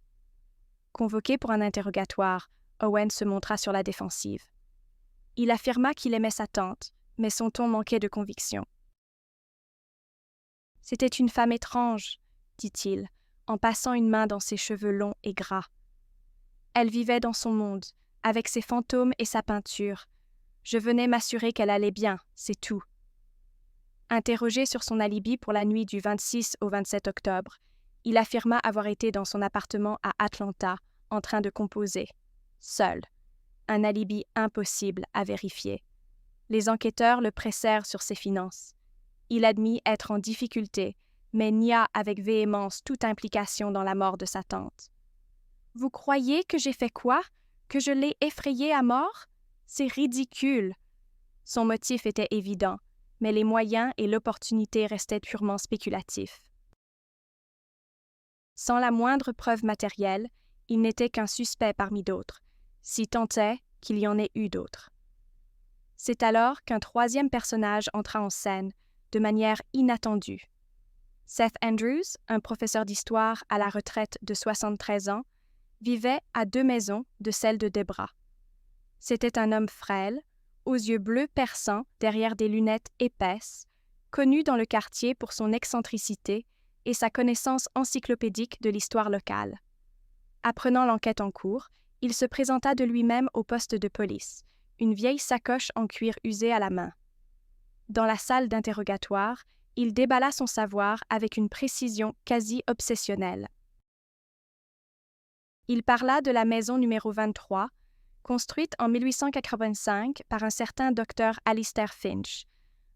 Convoqué pour un interrogatoire, Owen se montra sur la défensive. Il affirma qu'il aimait sa tante, mais son ton manquait de conviction. « C'était une femme étrange, » dit-il, en passant une main dans ses cheveux longs et gras. Elle vivait dans son monde, avec ses fantômes et sa peinture. Je venais m'assurer qu'elle allait bien, c'est tout. Interrogé sur son alibi pour la nuit du 26 au 27 octobre, il affirma avoir été dans son appartement à Atlanta, en train de composer, seul. Un alibi impossible à vérifier. Les enquêteurs le pressèrent sur ses finances. Il admit être en difficulté, mais nia avec véhémence toute implication dans la mort de sa tante. « Vous croyez que j'ai fait quoi? Que je l'ai effrayée à mort? C'est ridicule. » Son motif était évident, mais les moyens et l'opportunité restaient purement spéculatifs. Sans la moindre preuve matérielle, il n'était qu'un suspect parmi d'autres, si tant est qu'il y en ait eu d'autres. C'est alors qu'un troisième personnage entra en scène, de manière inattendue. Seth Andrews, un professeur d'histoire à la retraite de 73 ans, vivait à 2 maisons de celle de Debra. C'était un homme frêle, aux yeux bleus perçants derrière des lunettes épaisses, connu dans le quartier pour son excentricité et sa connaissance encyclopédique de l'histoire locale. Apprenant l'enquête en cours, il se présenta de lui-même au poste de police, une vieille sacoche en cuir usé à la main. Dans la salle d'interrogatoire, il déballa son savoir avec une précision quasi obsessionnelle. Il parla de la maison numéro 23, construite en 1885 par un certain Dr. Alistair Finch,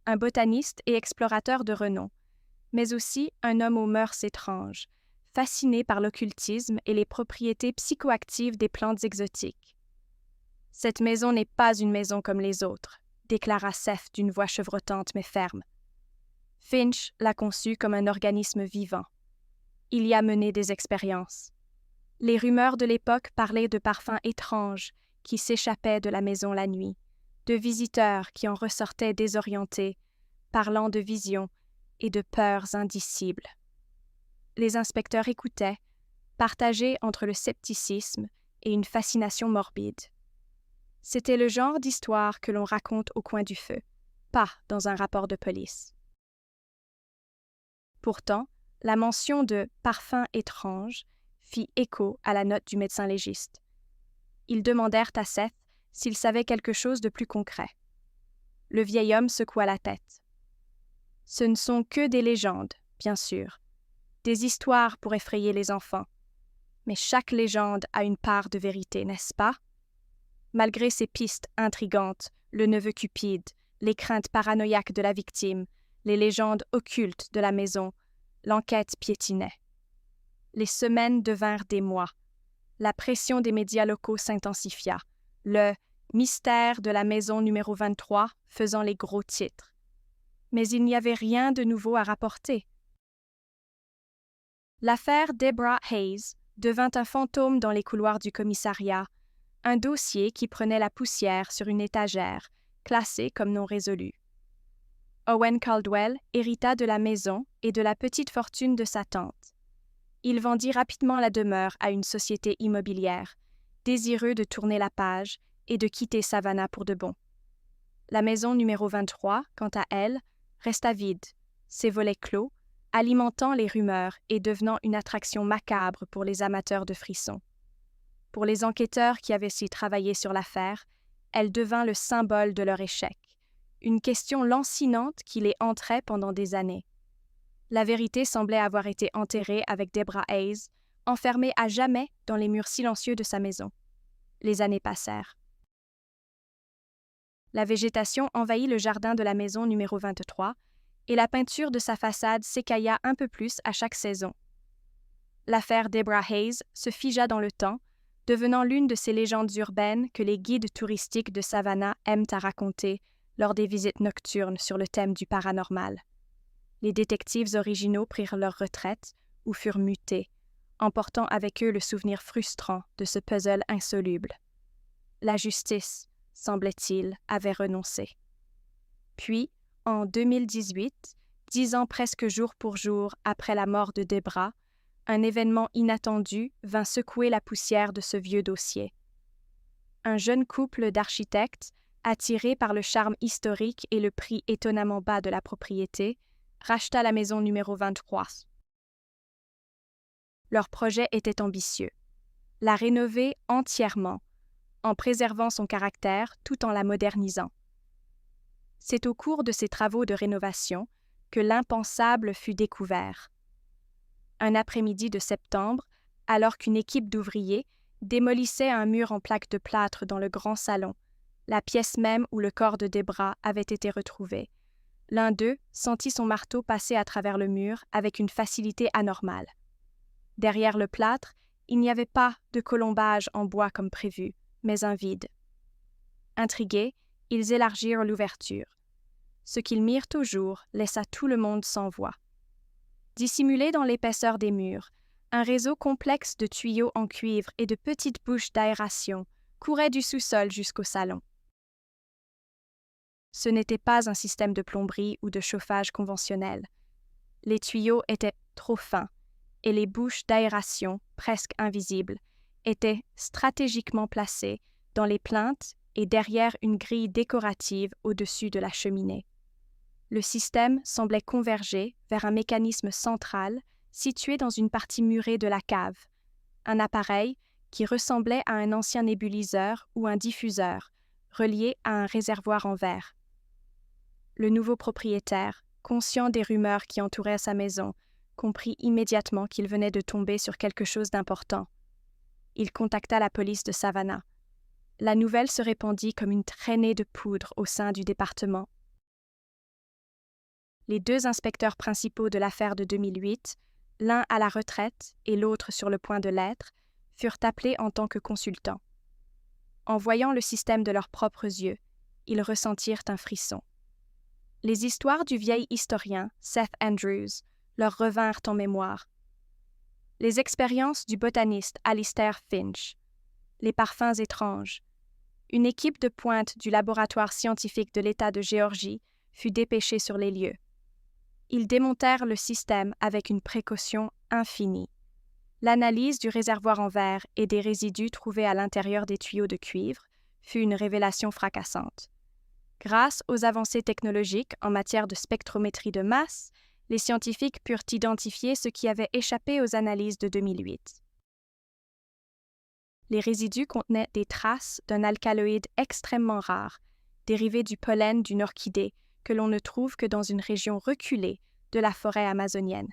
un botaniste et explorateur de renom, mais aussi un homme aux mœurs étranges, fasciné par l'occultisme et les propriétés psychoactives des plantes exotiques. « Cette maison n'est pas une maison comme les autres, » déclara Seth d'une voix chevrotante mais ferme. Finch l'a conçue comme un organisme vivant. Il y a mené des expériences. Les rumeurs de l'époque parlaient de parfums étranges qui s'échappaient de la maison la nuit, de visiteurs qui en ressortaient désorientés, parlant de visions et de peurs indicibles. Les inspecteurs écoutaient, partagés entre le scepticisme et une fascination morbide. C'était le genre d'histoire que l'on raconte au coin du feu, pas dans un rapport de police. Pourtant, la mention de « parfum étrange » fit écho à la note du médecin légiste. Ils demandèrent à Seth s'il savait quelque chose de plus concret. Le vieil homme secoua la tête. « Ce ne sont que des légendes, bien sûr, des histoires pour effrayer les enfants. Mais chaque légende a une part de vérité, n'est-ce pas? Malgré ces pistes intrigantes, le neveu cupide, les craintes paranoïaques de la victime, les légendes occultes de la maison, l'enquête piétinait. Les semaines devinrent des mois. La pression des médias locaux s'intensifia. Le « mystère de la maison numéro 23 » faisant les gros titres. Mais il n'y avait rien de nouveau à rapporter. L'affaire Debra Hayes devint un fantôme dans les couloirs du commissariat, un dossier qui prenait la poussière sur une étagère, classé comme non résolu. Owen Caldwell hérita de la maison et de la petite fortune de sa tante. Il vendit rapidement la demeure à une société immobilière, désireux de tourner la page et de quitter Savannah pour de bon. La maison numéro 23, quant à elle, resta vide, ses volets clos, alimentant les rumeurs et devenant une attraction macabre pour les amateurs de frissons. Pour les enquêteurs qui avaient su travailler sur l'affaire, elle devint le symbole de leur échec, une question lancinante qui les hantrait pendant des années. La vérité semblait avoir été enterrée avec Debra Hayes, enfermée à jamais dans les murs silencieux de sa maison. Les années passèrent. La végétation envahit le jardin de la maison numéro 23 et la peinture de sa façade s'écailla un peu plus à chaque saison. L'affaire Debra Hayes se figea dans le temps, devenant l'une de ces légendes urbaines que les guides touristiques de Savannah aiment à raconter lors des visites nocturnes sur le thème du paranormal. Les détectives originaux prirent leur retraite ou furent mutés, emportant avec eux le souvenir frustrant de ce puzzle insoluble. La justice, semblait-il, avait renoncé. Puis, en 2018, 10 ans presque jour pour jour après la mort de Debra, un événement inattendu vint secouer la poussière de ce vieux dossier. Un jeune couple d'architectes, attiré par le charme historique et le prix étonnamment bas de la propriété, racheta la maison numéro 23. Leur projet était ambitieux. La rénover entièrement, en préservant son caractère tout en la modernisant. C'est au cours de ces travaux de rénovation que l'impensable fut découvert. Un après-midi de septembre, alors qu'une équipe d'ouvriers démolissait un mur en plaques de plâtre dans le grand salon, la pièce même où le corps de Debra avait été retrouvé, l'un d'eux sentit son marteau passer à travers le mur avec une facilité anormale. Derrière le plâtre, il n'y avait pas de colombage en bois comme prévu, mais un vide. Intrigués, ils élargirent l'ouverture. Ce qu'ils mirent au jour laissa tout le monde sans voix. Dissimulé dans l'épaisseur des murs, un réseau complexe de tuyaux en cuivre et de petites bouches d'aération courait du sous-sol jusqu'au salon. Ce n'était pas un système de plomberie ou de chauffage conventionnel. Les tuyaux étaient trop fins et les bouches d'aération, presque invisibles, étaient stratégiquement placées dans les plinthes et derrière une grille décorative au-dessus de la cheminée. Le système semblait converger vers un mécanisme central situé dans une partie murée de la cave, un appareil qui ressemblait à un ancien nébuliseur ou un diffuseur, relié à un réservoir en verre. Le nouveau propriétaire, conscient des rumeurs qui entouraient sa maison, comprit immédiatement qu'il venait de tomber sur quelque chose d'important. Il contacta la police de Savannah. La nouvelle se répandit comme une traînée de poudre au sein du département. Les deux inspecteurs principaux de l'affaire de 2008, l'un à la retraite et l'autre sur le point de l'être, furent appelés en tant que consultants. En voyant le système de leurs propres yeux, ils ressentirent un frisson. Les histoires du vieil historien Seth Andrews leur revinrent en mémoire. Les expériences du botaniste Alistair Finch, les parfums étranges. Une équipe de pointe du laboratoire scientifique de l'État de Géorgie fut dépêchée sur les lieux. Ils démontèrent le système avec une précaution infinie. L'analyse du réservoir en verre et des résidus trouvés à l'intérieur des tuyaux de cuivre fut une révélation fracassante. Grâce aux avancées technologiques en matière de spectrométrie de masse, les scientifiques purent identifier ce qui avait échappé aux analyses de 2008. Les résidus contenaient des traces d'un alcaloïde extrêmement rare, dérivé du pollen d'une orchidée que l'on ne trouve que dans une région reculée de la forêt amazonienne.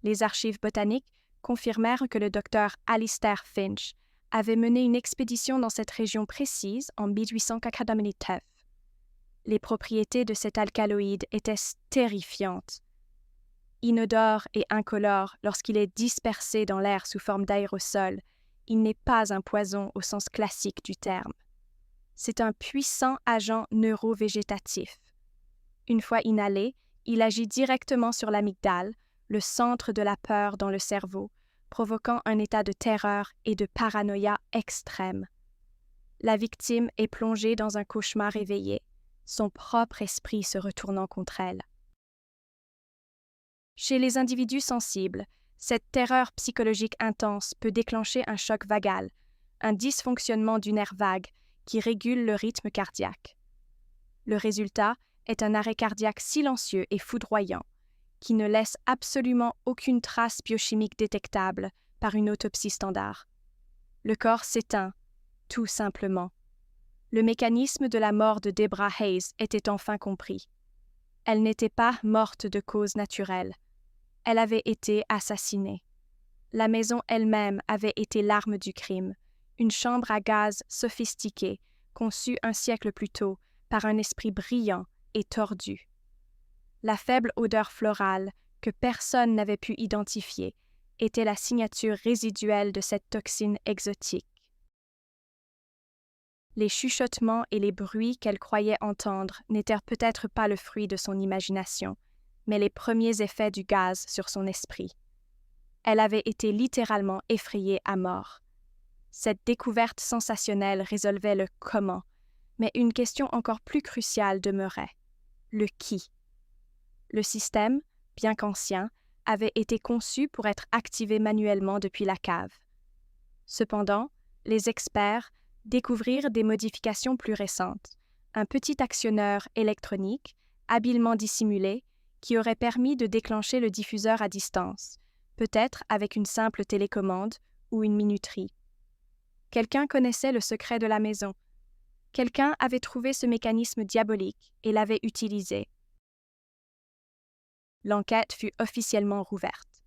Les archives botaniques confirmèrent que le docteur Alistair Finch avait mené une expédition dans cette région précise en 1899. Les propriétés de cet alcaloïde étaient terrifiantes. Inodore et incolore lorsqu'il est dispersé dans l'air sous forme d'aérosol, il n'est pas un poison au sens classique du terme. C'est un puissant agent neurovégétatif. Une fois inhalé, il agit directement sur l'amygdale, le centre de la peur dans le cerveau, provoquant un état de terreur et de paranoïa extrême. La victime est plongée dans un cauchemar éveillé, son propre esprit se retournant contre elle. Chez les individus sensibles, cette terreur psychologique intense peut déclencher un choc vagal, un dysfonctionnement du nerf vague qui régule le rythme cardiaque. Le résultat est un arrêt cardiaque silencieux et foudroyant, qui ne laisse absolument aucune trace biochimique détectable par une autopsie standard. Le corps s'éteint, tout simplement. Le mécanisme de la mort de Debra Hayes était enfin compris. Elle n'était pas morte de cause naturelle. Elle avait été assassinée. La maison elle-même avait été l'arme du crime, une chambre à gaz sophistiquée, conçue un siècle plus tôt par un esprit brillant et tordu. La faible odeur florale, que personne n'avait pu identifier, était la signature résiduelle de cette toxine exotique. Les chuchotements et les bruits qu'elle croyait entendre n'étaient peut-être pas le fruit de son imagination, mais les premiers effets du gaz sur son esprit. Elle avait été littéralement effrayée à mort. Cette découverte sensationnelle résolvait le comment, mais une question encore plus cruciale demeurait. le qui. Le système, bien qu'ancien, avait été conçu pour être activé manuellement depuis la cave. Cependant, les experts découvrirent des modifications plus récentes, un petit actionneur électronique, habilement dissimulé, qui aurait permis de déclencher le diffuseur à distance, peut-être avec une simple télécommande ou une minuterie. Quelqu'un connaissait le secret de la maison. Quelqu'un avait trouvé ce mécanisme diabolique et l'avait utilisé. L'enquête fut officiellement rouverte.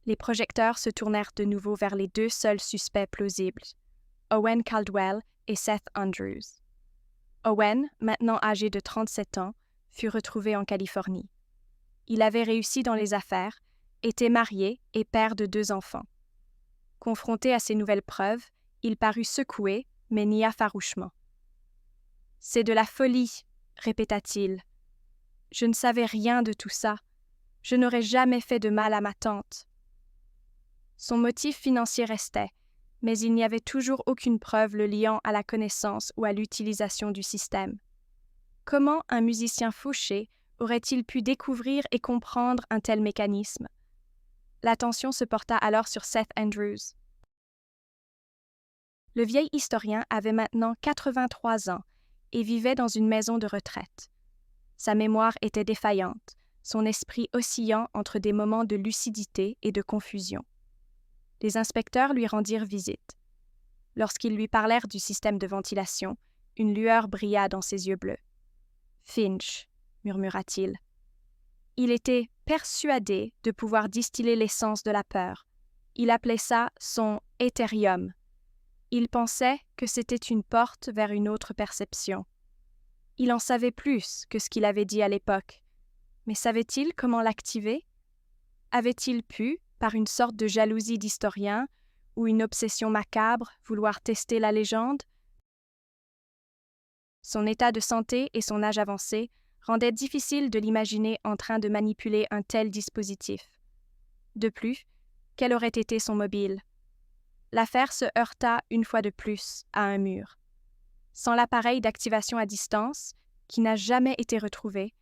Les projecteurs se tournèrent de nouveau vers les deux seuls suspects plausibles, Owen Caldwell et Seth Andrews. Owen, maintenant âgé de 37 ans, fut retrouvé en Californie. Il avait réussi dans les affaires, était marié et père de 2 enfants. Confronté à ces nouvelles preuves, il parut secoué, mais nia farouchement. « C'est de la folie, » répéta-t-il. « Je ne savais rien de tout ça. Je n'aurais jamais fait de mal à ma tante. » Son motif financier restait, mais il n'y avait toujours aucune preuve le liant à la connaissance ou à l'utilisation du système. Comment un musicien fauché aurait-il pu découvrir et comprendre un tel mécanisme? L'attention se porta alors sur Seth Andrews. Le vieil historien avait maintenant 83 ans et vivait dans une maison de retraite. Sa mémoire était défaillante, son esprit oscillant entre des moments de lucidité et de confusion. Les inspecteurs lui rendirent visite. Lorsqu'ils lui parlèrent du système de ventilation, une lueur brilla dans ses yeux bleus. « Finch », murmura-t-il. Il était persuadé de pouvoir distiller l'essence de la peur. Il appelait ça son « éthérium ». Il pensait que c'était une porte vers une autre perception. Il en savait plus que ce qu'il avait dit à l'époque. Mais savait-il comment l'activer? Avait-il pu, par une sorte de jalousie d'historien ou une obsession macabre, vouloir tester la légende? Son état de santé et son âge avancé rendaient difficile de l'imaginer en train de manipuler un tel dispositif. De plus, quel aurait été son mobile? L'affaire se heurta une fois de plus à un mur. Sans l'appareil d'activation à distance, qui n'a jamais été retrouvé,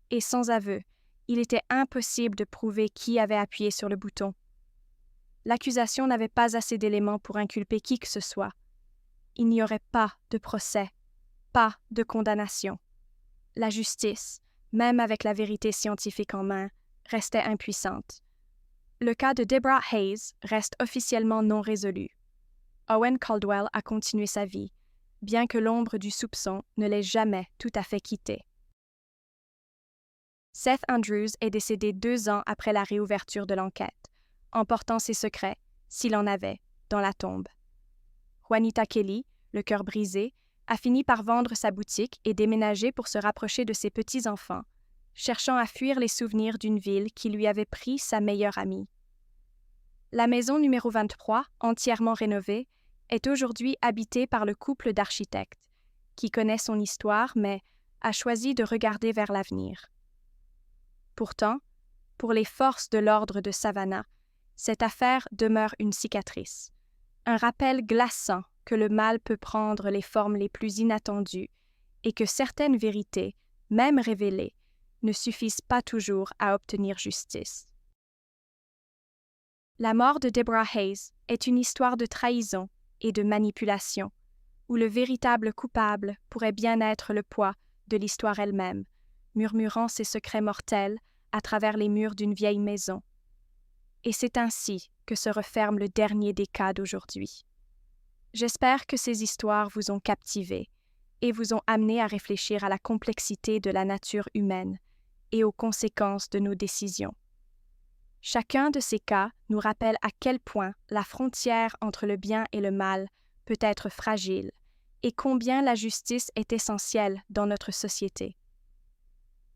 et sans aveu, il était impossible de prouver qui avait appuyé sur le bouton. L'accusation n'avait pas assez d'éléments pour inculper qui que ce soit. Il n'y aurait pas de procès, pas de condamnation. La justice, même avec la vérité scientifique en main, restait impuissante. Le cas de Deborah Hayes reste officiellement non résolu. Owen Caldwell a continué sa vie, bien que l'ombre du soupçon ne l'ait jamais tout à fait quitté. Seth Andrews est décédé 2 ans après la réouverture de l'enquête, emportant ses secrets, s'il en avait, dans la tombe. Juanita Kelly, le cœur brisé, a fini par vendre sa boutique et déménager pour se rapprocher de ses petits-enfants, cherchant à fuir les souvenirs d'une ville qui lui avait pris sa meilleure amie. La maison numéro 23, entièrement rénovée, est aujourd'hui habitée par le couple d'architectes, qui connaît son histoire mais a choisi de regarder vers l'avenir. Pourtant, pour les forces de l'ordre de Savannah, cette affaire demeure une cicatrice, un rappel glaçant que le mal peut prendre les formes les plus inattendues et que certaines vérités, même révélées, ne suffisent pas toujours à obtenir justice. La mort de Deborah Hayes est une histoire de trahison et de manipulation, où le véritable coupable pourrait bien être le poids de l'histoire elle-même, murmurant ses secrets mortels à travers les murs d'une vieille maison. Et c'est ainsi que se referme le dernier des cas d'aujourd'hui. J'espère que ces histoires vous ont captivé et vous ont amené à réfléchir à la complexité de la nature humaine et aux conséquences de nos décisions. Chacun de ces cas nous rappelle à quel point la frontière entre le bien et le mal peut être fragile et combien la justice est essentielle dans notre société.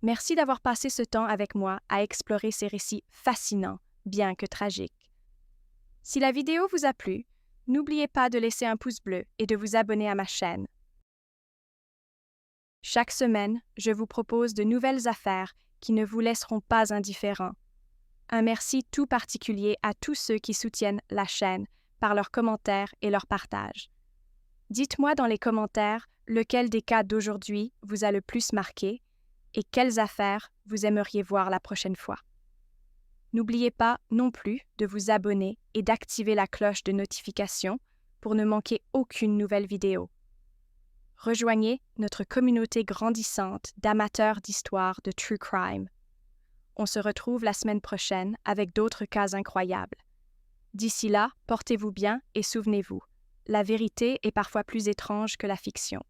Merci d'avoir passé ce temps avec moi à explorer ces récits fascinants, bien que tragiques. Si la vidéo vous a plu, n'oubliez pas de laisser un pouce bleu et de vous abonner à ma chaîne. Chaque semaine, je vous propose de nouvelles affaires qui ne vous laisseront pas indifférents. Un merci tout particulier à tous ceux qui soutiennent la chaîne par leurs commentaires et leurs partages. Dites-moi dans les commentaires lequel des cas d'aujourd'hui vous a le plus marqué et quelles affaires vous aimeriez voir la prochaine fois. N'oubliez pas non plus de vous abonner et d'activer la cloche de notification pour ne manquer aucune nouvelle vidéo. Rejoignez notre communauté grandissante d'amateurs d'histoires de True Crime. On se retrouve la semaine prochaine avec d'autres cas incroyables. D'ici là, portez-vous bien et souvenez-vous, la vérité est parfois plus étrange que la fiction.